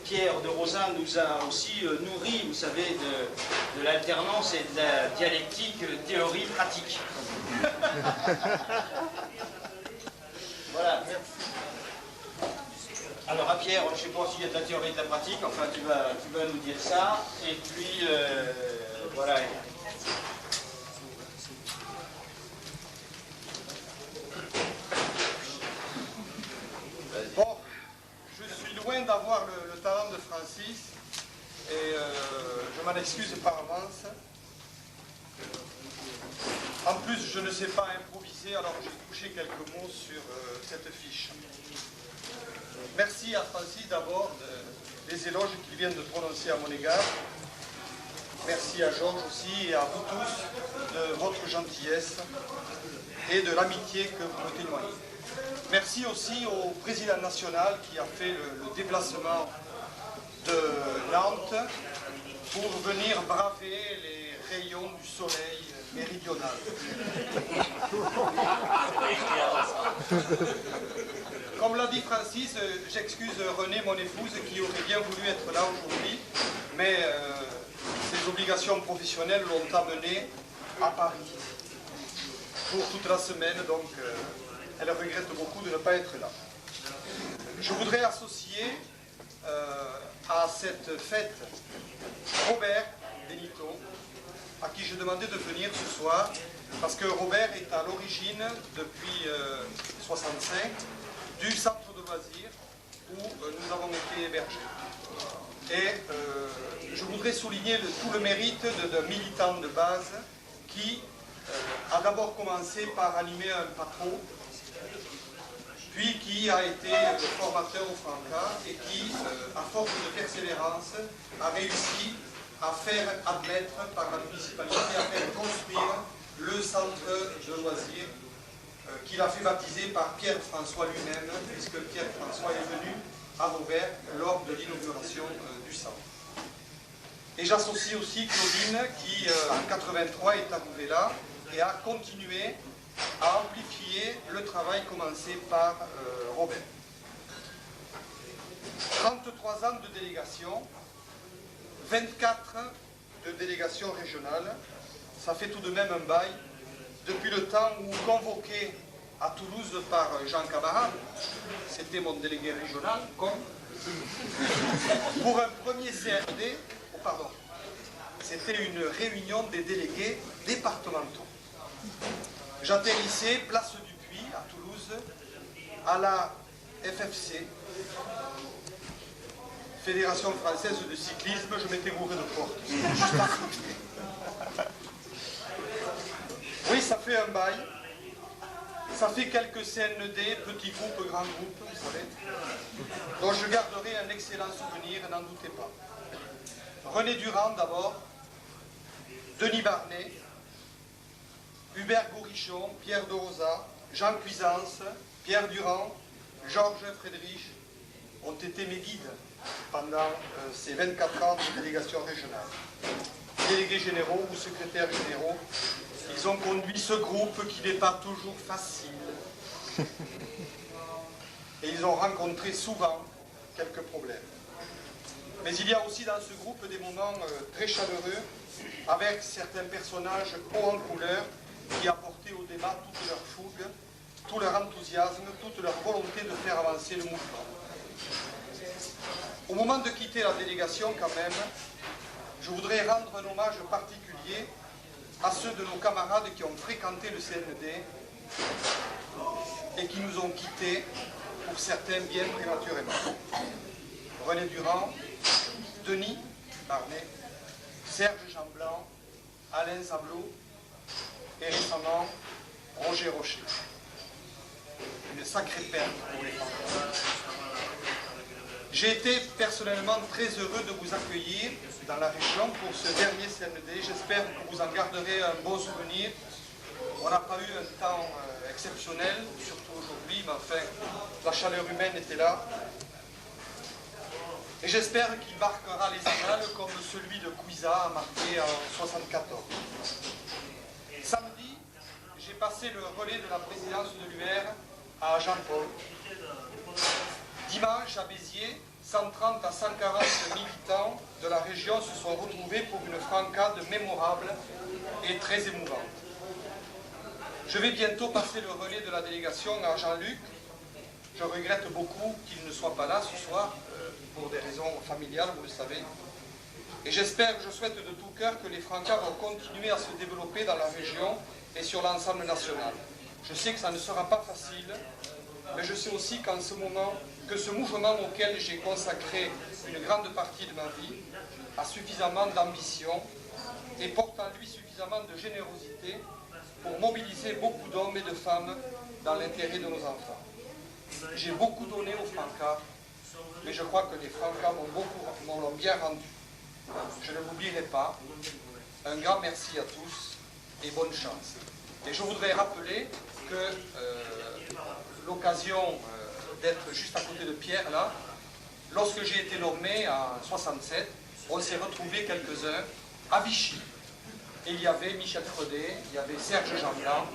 Pierre de Rosin nous a aussi nourri, vous savez, de l'alternance et de la dialectique théorie-pratique. Voilà. Alors à Pierre, je ne sais pas s'il y a de la théorie et de la pratique, enfin tu vas nous dire ça, et puis voilà. Bon, je suis loin d'avoir le talent de Francis, et je m'en excuse par avance. En plus, je ne sais pas improviser, alors j'ai touché quelques mots sur cette fiche. Merci à Francis d'abord des éloges qu'il vient de prononcer à mon égard. Merci à Georges aussi et à vous tous de votre gentillesse et de l'amitié que vous me témoignez. Merci aussi au président national qui a fait le déplacement de Nantes pour venir braver les rayons du soleil méridional. Comme l'a dit Francis, j'excuse Renée, mon épouse, qui aurait bien voulu être là aujourd'hui, mais ses obligations professionnelles l'ont amenée à Paris pour toute la semaine, donc elle regrette beaucoup de ne pas être là. Je voudrais associer à cette fête Robert Benito, à qui je demandais de venir ce soir, parce que Robert est à l'origine, depuis 1965, du centre de loisirs où nous avons été hébergés. Et je voudrais souligner tout le mérite d'un militant de base qui a d'abord commencé par animer un patron, puis qui a été formateur au Franca et qui, à force de persévérance, a réussi à faire admettre par la municipalité, à faire construire le centre de loisirs qu'il a fait baptiser par Pierre-François lui-même, puisque Pierre-François est venu à Vauvert lors de l'inauguration du centre. Et j'associe aussi Claudine qui, en 1983, est arrivée là et a continué à amplifier le travail commencé par Robert. 33 ans de délégation, 24 de délégation régionale, ça fait tout de même un bail, depuis le temps où, convoqué à Toulouse par Jean Camarade, c'était mon délégué régional, pour un premier CRD, c'était une réunion des délégués départementaux. J'atterrissais place du Puy, à Toulouse, à la FFC, Fédération Française de Cyclisme, je m'étais gouré de porte. Juste à côté. Oui, ça fait un bail. Ça fait quelques CND, petits groupes, grands groupes, vous savez, dont je garderai un excellent souvenir, n'en doutez pas. René Durand d'abord, Denis Barnet, Hubert Gourichon, Pierre de Rosa, Jean Cuisance, Pierre Durand, Georges Friedrich ont été mes guides pendant ces 24 ans de délégation régionale. Délégués généraux ou secrétaires généraux, ils ont conduit ce groupe qui n'est pas toujours facile. Et ils ont rencontré souvent quelques problèmes. Mais il y a aussi dans ce groupe des moments très chaleureux avec certains personnages hauts en couleur qui apportaient au débat toute leur fougue, tout leur enthousiasme, toute leur volonté de faire avancer le mouvement. Au moment de quitter la délégation quand même, je voudrais rendre un hommage particulier à ceux de nos camarades qui ont fréquenté le CND et qui nous ont quittés, pour certains bien prématurément. René Durand, Denis Barnet, Serge Jean-Blanc, Alain Sablot et récemment Roger Rocher. Une sacrée perte pour les femmes. J'ai été personnellement très heureux de vous accueillir dans la région pour ce dernier CND. J'espère que vous en garderez un bon souvenir. On n'a pas eu un temps exceptionnel, surtout aujourd'hui, mais enfin, la chaleur humaine était là. Et j'espère qu'il marquera les annales comme celui de Cuisa a marqué en 1974. Samedi, j'ai passé le relais de la présidence de l'UR à Jean-Paul. Dimanche, à Béziers, 130 à 140 militants de la région se sont retrouvés pour une francade mémorable et très émouvante. Je vais bientôt passer le relais de la délégation à Jean-Luc. Je regrette beaucoup qu'il ne soit pas là ce soir, pour des raisons familiales, vous le savez. Et j'espère, je souhaite de tout cœur que les Francas vont continuer à se développer dans la région et sur l'ensemble national. Je sais que ça ne sera pas facile, mais je sais aussi qu'en ce moment, que ce mouvement auquel j'ai consacré une grande partie de ma vie a suffisamment d'ambition et porte en lui suffisamment de générosité pour mobiliser beaucoup d'hommes et de femmes dans l'intérêt de nos enfants. J'ai beaucoup donné aux Francas, mais je crois que les Francas m'en l'ont bien rendu. Je ne l'oublierai pas. Un grand merci à tous et bonne chance. Et je voudrais rappeler que l'occasion d'être juste à côté de Pierre, là, lorsque j'ai été nommé en 67, on s'est retrouvés quelques-uns à Vichy. Et il y avait Michel Fredet, il y avait Serge Jeanblanc,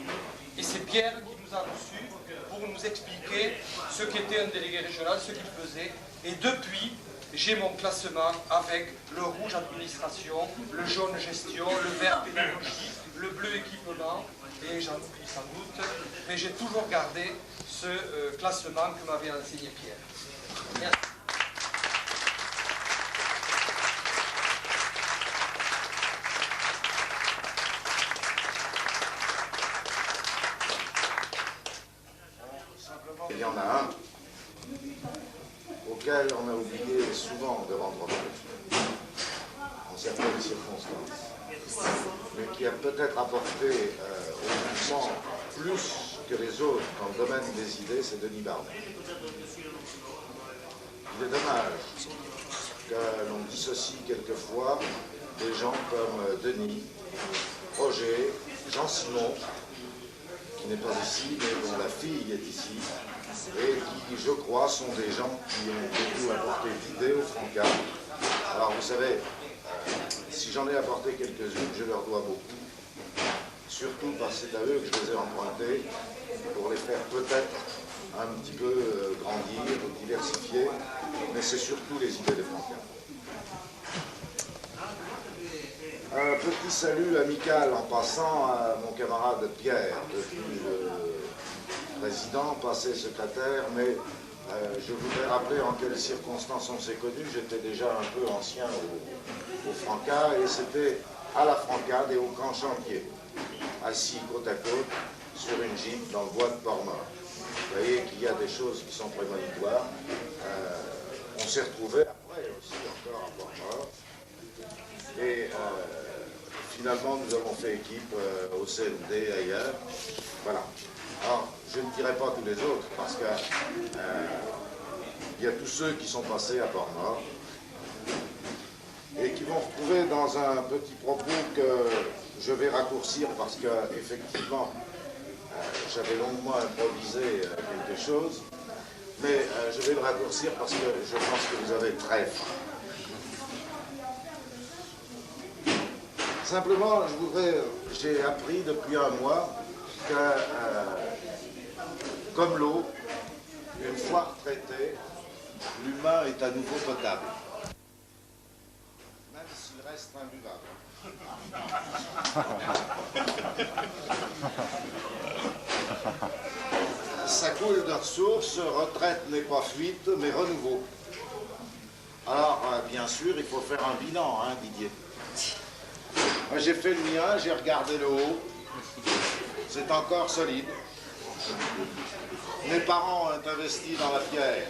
et c'est Pierre qui nous a reçus pour nous expliquer ce qu'était un délégué régional, ce qu'il faisait. Et depuis, j'ai mon classement avec le rouge administration, le jaune gestion, le vert pédagogie, le bleu équipement, et j'en oublie sans doute, mais j'ai toujours gardé ce classement que m'avait enseigné Pierre. Merci. Il y en a un auquel on a oublié souvent de rendre hommage, en certaines circonstances, mais qui a peut-être apporté au mouvement plus que les autres dans le domaine des idées, c'est Denis Barnet. Il est dommage que l'on dissocie quelquefois des gens comme Denis, Roger, Jean-Simon, qui n'est pas ici, mais dont la fille est ici, et qui, je crois, sont des gens qui ont beaucoup apporté d'idées aux Francas. Alors, vous savez, si j'en ai apporté quelques-unes, je leur dois beaucoup. Surtout parce que c'est à eux que je les ai empruntés, pour les faire peut-être un petit peu grandir ou diversifier, mais c'est surtout les idées des Francas. Un petit salut amical en passant à mon camarade Pierre, devenu président, passé secrétaire, mais je voudrais rappeler en quelles circonstances on s'est connus. J'étais déjà un peu ancien au Francas, et c'était à la Francade et au camp Chantier, assis côte à côte sur une gîte dans le bois de Port-Mort. Vous voyez qu'il y a des choses qui sont prémonitoires. On s'est retrouvés après aussi encore à Port-Mort. Et finalement, nous avons fait équipe au CND ailleurs. Voilà. Alors, je ne dirai pas tous les autres, parce que il y a tous ceux qui sont passés à Port-Mort et qui vont retrouver dans un petit propos que je vais raccourcir parce que, effectivement, j'avais longuement improvisé quelque chose, mais je vais le raccourcir parce que je pense que vous avez très faim. Simplement, j'ai appris depuis un mois que, comme l'eau, une fois retraité, l'humain est à nouveau potable, même s'il reste imbuvable. Ça coule de ressources, retraite n'est pas fuite, mais renouveau. Alors, bien sûr, il faut faire un bilan, hein, Didier. J'ai fait le mien, j'ai regardé le haut, c'est encore solide. Mes parents ont investi dans la pierre.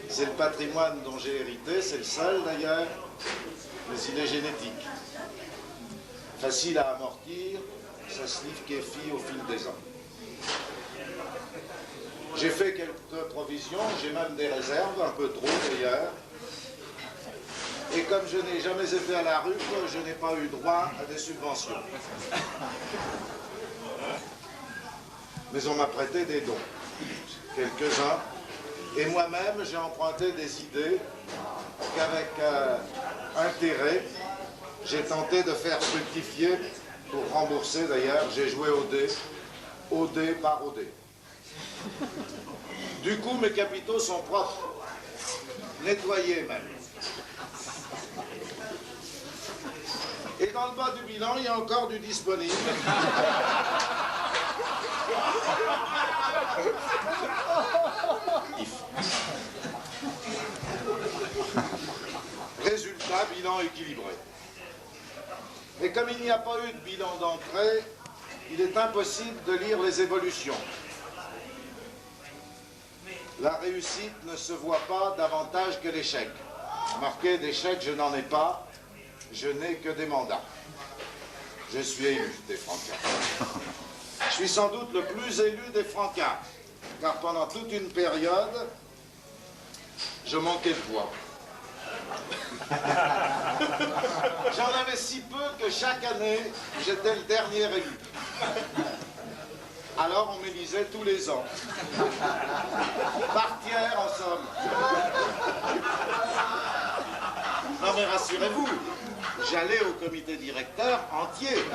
C'est le patrimoine dont j'ai hérité, c'est le seul d'ailleurs, mais il est génétique. Facile à amortir, ça se liquéfie au fil des ans. J'ai fait quelques provisions, j'ai même des réserves, un peu trop d'ailleurs. Et comme je n'ai jamais été à la rue, je n'ai pas eu droit à des subventions. Mais on m'a prêté des dons. Quelques-uns, Et moi-même, j'ai emprunté des idées qu'avec intérêt, j'ai tenté de faire fructifier, pour rembourser d'ailleurs, j'ai joué au dé par au dé. Du coup, mes capitaux sont propres, nettoyés même. Et dans le bas du bilan, il y a encore du disponible. Résultat, bilan équilibré. Et comme il n'y a pas eu de bilan d'entrée, il est impossible de lire les évolutions. La réussite ne se voit pas davantage que l'échec. Marqué d'échec, je n'en ai pas, je n'ai que des mandats. Je suis élu des Francards. Je suis sans doute le plus élu des Francards, car pendant toute une période, je manquais de voix. J'en avais si peu que chaque année, j'étais le dernier élu. Alors on m'élisait tous les ans. Par tiers, en somme. Non mais rassurez-vous, j'allais au comité directeur entier.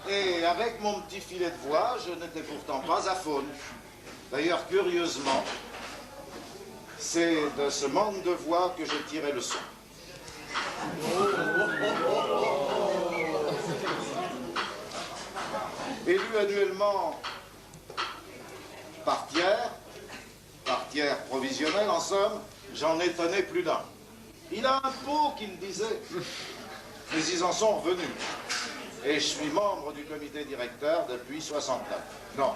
Et avec mon petit filet de voix, je n'étais pourtant pas à faune. D'ailleurs, curieusement, c'est de ce manque de voix que j'ai tiré le son. Élu annuellement par tiers provisionnel, en somme, j'en ai étonné plus d'un. Il a un pot qui me disait, mais ils en sont revenus. Et je suis membre du comité directeur depuis 69. Non,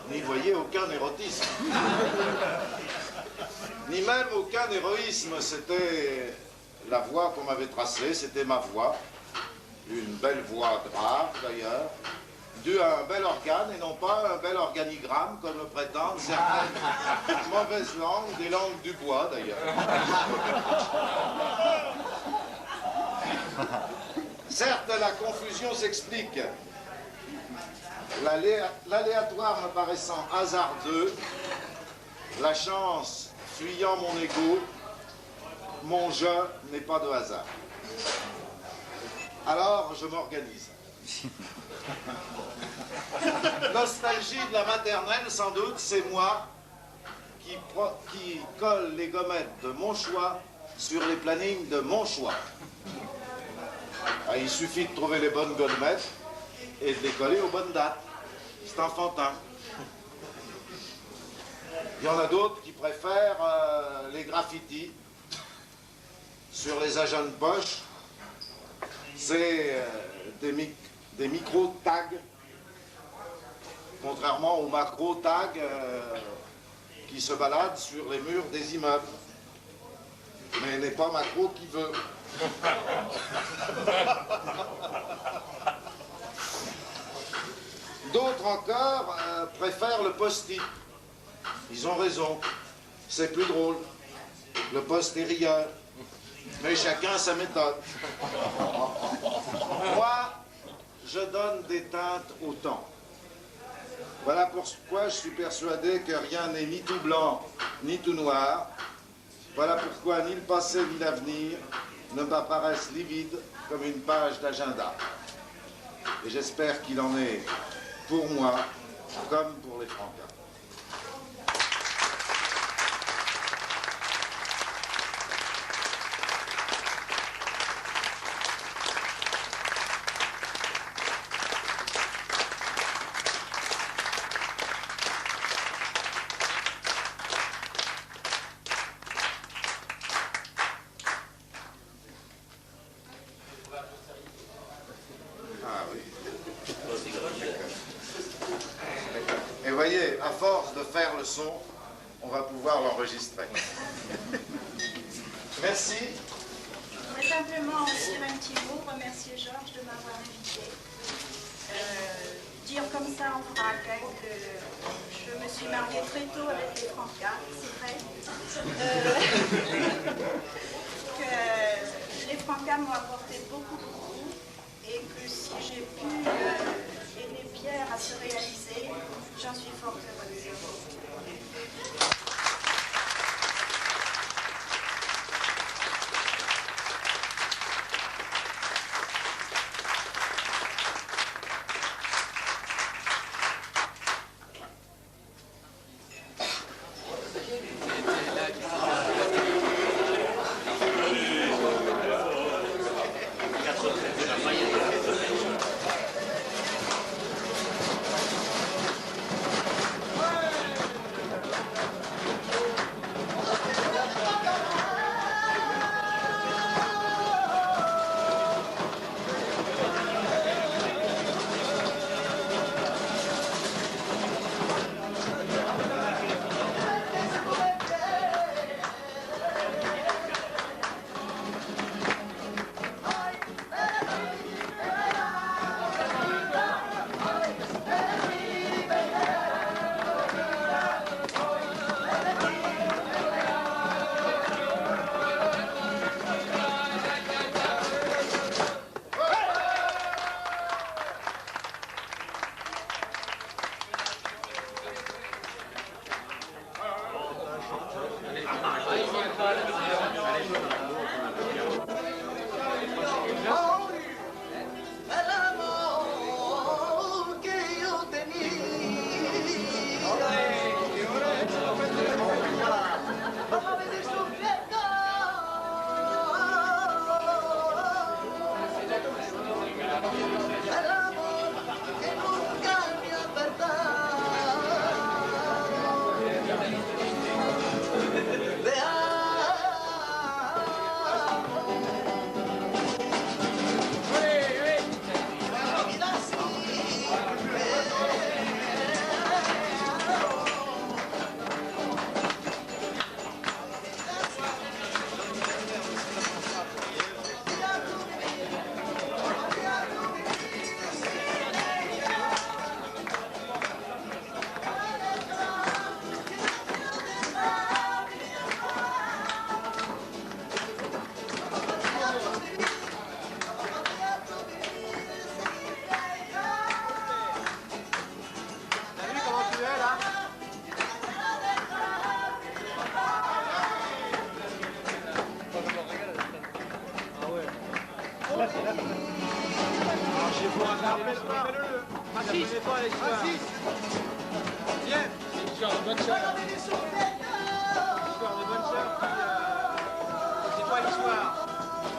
n'y voyez aucun érotisme. Ni même aucun héroïsme, c'était la voie qu'on m'avait tracée, c'était ma voix. Une belle voix grave d'ailleurs, due à un bel organe et non pas un bel organigramme comme le prétendent certaines mauvaises langues, des langues du bois d'ailleurs. Certes, la confusion s'explique. L'aléatoire me paraissant hasardeux, la chance fuyant mon ego, mon jeu n'est pas de hasard. Alors, je m'organise. Nostalgie de la maternelle, sans doute, c'est moi qui colle les gommettes de mon choix sur les plannings de mon choix. Ah, il suffit de trouver les bonnes gommettes et de les coller aux bonnes dates. C'est enfantin. Il y en a d'autres qui préfèrent les graffitis sur les agents de poche. C'est des micro-tags, contrairement aux macro-tags qui se baladent sur les murs des immeubles. Mais n'est pas Macron qui veut. D'autres encore préfèrent le post-it. Ils ont raison. C'est plus drôle. Le poste est rieur. Mais chacun sa méthode. Moi, je donne des teintes au temps. Voilà pourquoi je suis persuadé que rien n'est ni tout blanc, ni tout noir. Voilà pourquoi ni le passé ni l'avenir ne m'apparaissent livides comme une page d'agenda. Et j'espère qu'il en est pour moi comme pour les Francards. Son, on va pouvoir l'enregistrer. Merci. Je voudrais simplement dire un petit mot, remercier Georges de m'avoir invité. Dire comme ça en vrac que je me suis mariée très tôt avec les Francards, c'est vrai. Que les Francards m'ont apporté beaucoup, et que si j'ai pu aider Pierre à se réaliser, j'en suis fort heureuse.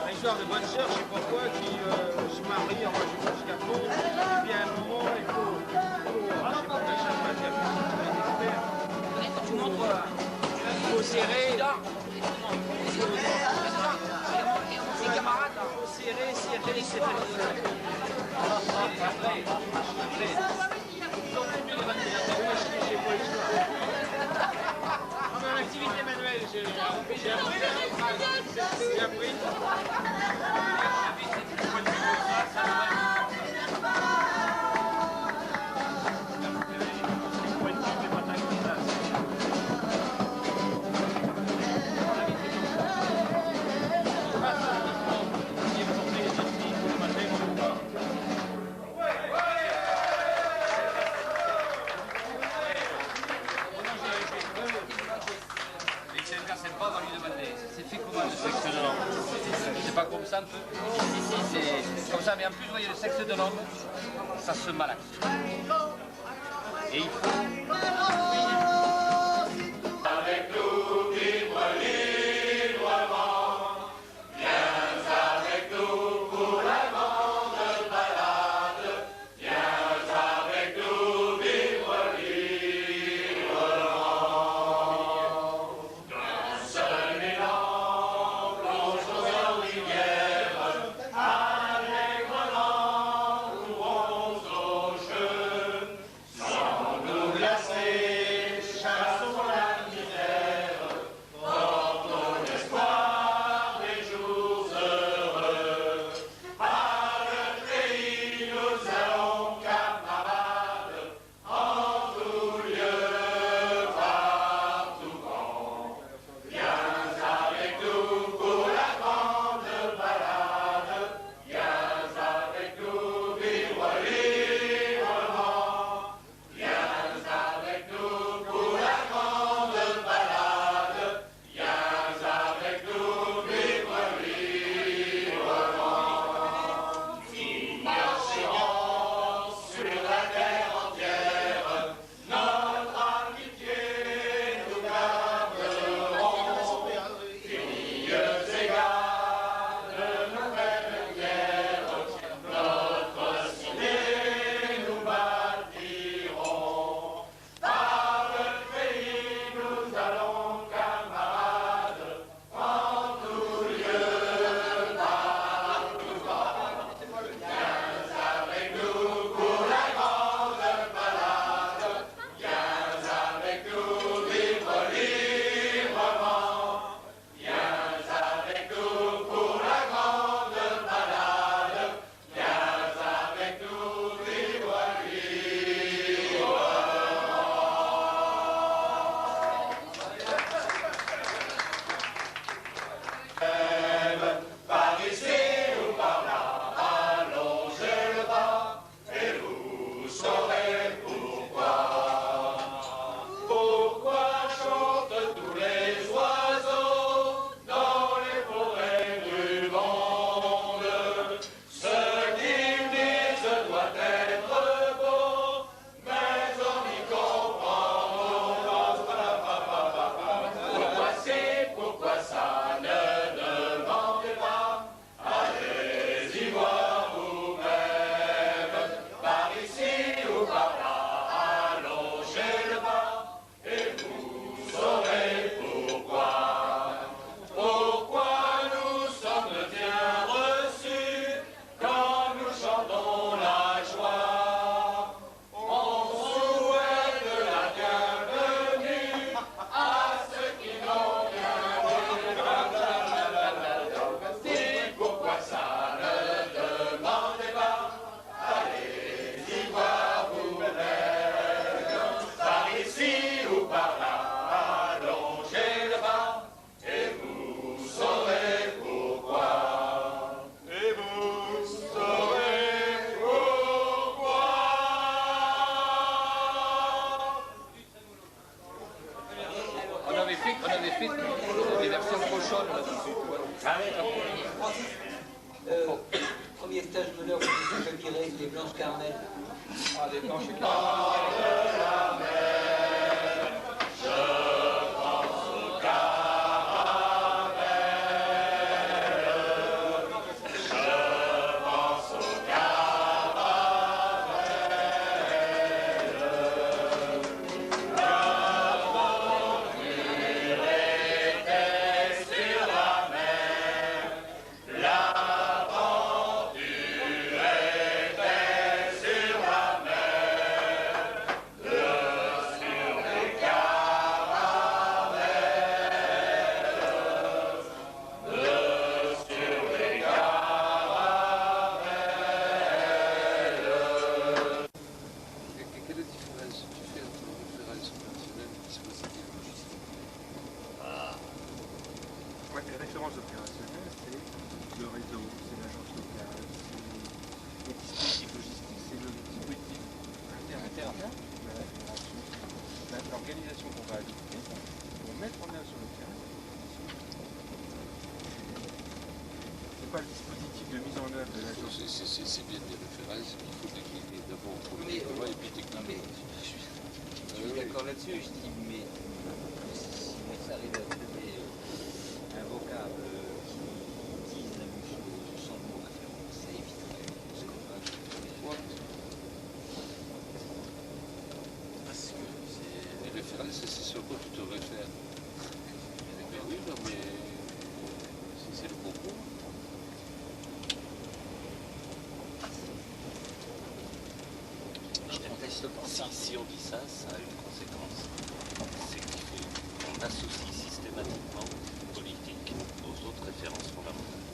L'histoire de bonne sœur, je sais pas quoi, qui se marie, moi je pense qu'à fond, et puis à un moment, il faut tu montres, il faut serrer, les camarades, il faut serrer, c'est pas l'activité manuelle, j'ai appris. C'est pas comme ça un peu. Ici, c'est comme ça, mais en plus, vous voyez, le sexe de l'homme, ça se malaxe. Et il faut... Avec nous, libre, librement, viens avec nous pour la grande balade, viens avec nous, vivre librement. D'un seul élan, plongeons en rivière, allègrement courons au jeu, sans nous glacer. Les versions cochonnes là-dessus. Premier stage d'honneur, vous dites que les blanches carnelles. Ah, des blanches carnelles. Les références opérationnelles, c'est le réseau, c'est l'agence locale, c'est les dispositifs logistiques, c'est le dispositif interne, l'organisation qu'on va adopter pour mettre en œuvre sur le terrain. C'est pas le dispositif de mise en œuvre de l'agence. C'est bien des références, mais il faut décliner d'abord pour le travail et puis techniquement. Je suis d'accord là-dessus, je dis, mais si on arrive à trouver un vocable qui dise la même chose sans le mot référence, ça éviterait ce qu'on va trouver. Parce que les références, c'est sur quoi tu te réfères. Mais oui, non, mais c'est le propos. Si on dit ça, ça a une conséquence. C'est qu'on associe systématiquement politique aux autres références fondamentales.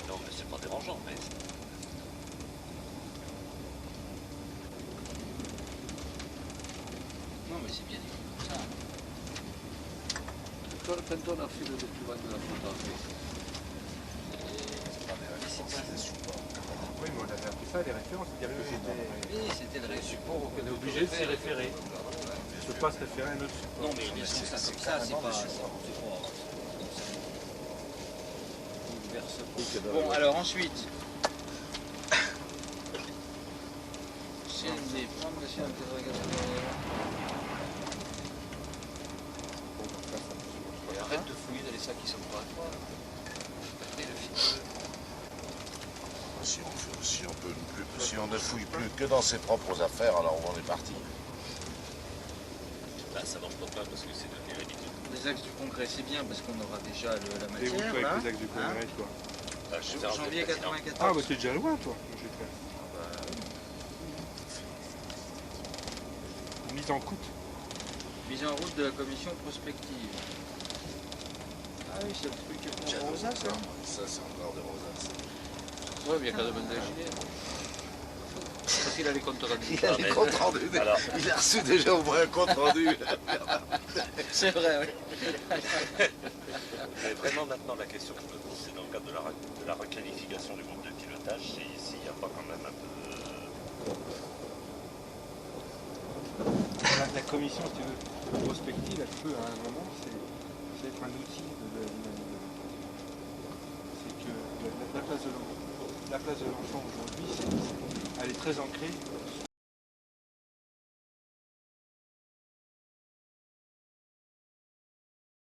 Non, mais c'est pas dérangeant, mais... Non, mais c'est bien dit comme ça. Quand on a fait le document de la photographie, Oui, mais on avait appris ça, les références, c'est-à-dire que c'était le support on est obligé de s'y référer. Je ne peux pas se référer à un autre support. Non, mais ça comme ça, c'est pas... Bon, alors ensuite, CND, plan de gestion d'interrogation. arrête de fouiller dans les sacs qui sont pas à toi. Si on ne fouille plus que dans ses propres affaires, alors on est parti. Là, ça marche pas parce que c'est devenu ridicule. Les axes du congrès, c'est bien parce qu'on aura déjà la matière. Et où toi avec les axes du congrès, toi Janvier 94. Ah, bah c'est déjà loin, toi. Mise en route. Mise en route de la commission prospective. Ah oui, c'est le truc pour Rosa, ça. Ça, c'est encore de Rosa. Ouais, mais il y a quand même un ingénieur. Parce qu'il a les comptes rendus. Il a les comptes rendus. Il a reçu déjà au moins un compte rendu. C'est vrai, oui. Mais vraiment, maintenant, la question que je me pose, c'est dans le cadre de la requalification du groupe de pilotage, c'est s'il n'y a pas quand même un peu La commission, si tu veux, prospective, elle peut, à un moment, c'est être un outil c'est que la place de l'enfant aujourd'hui, elle est très ancrée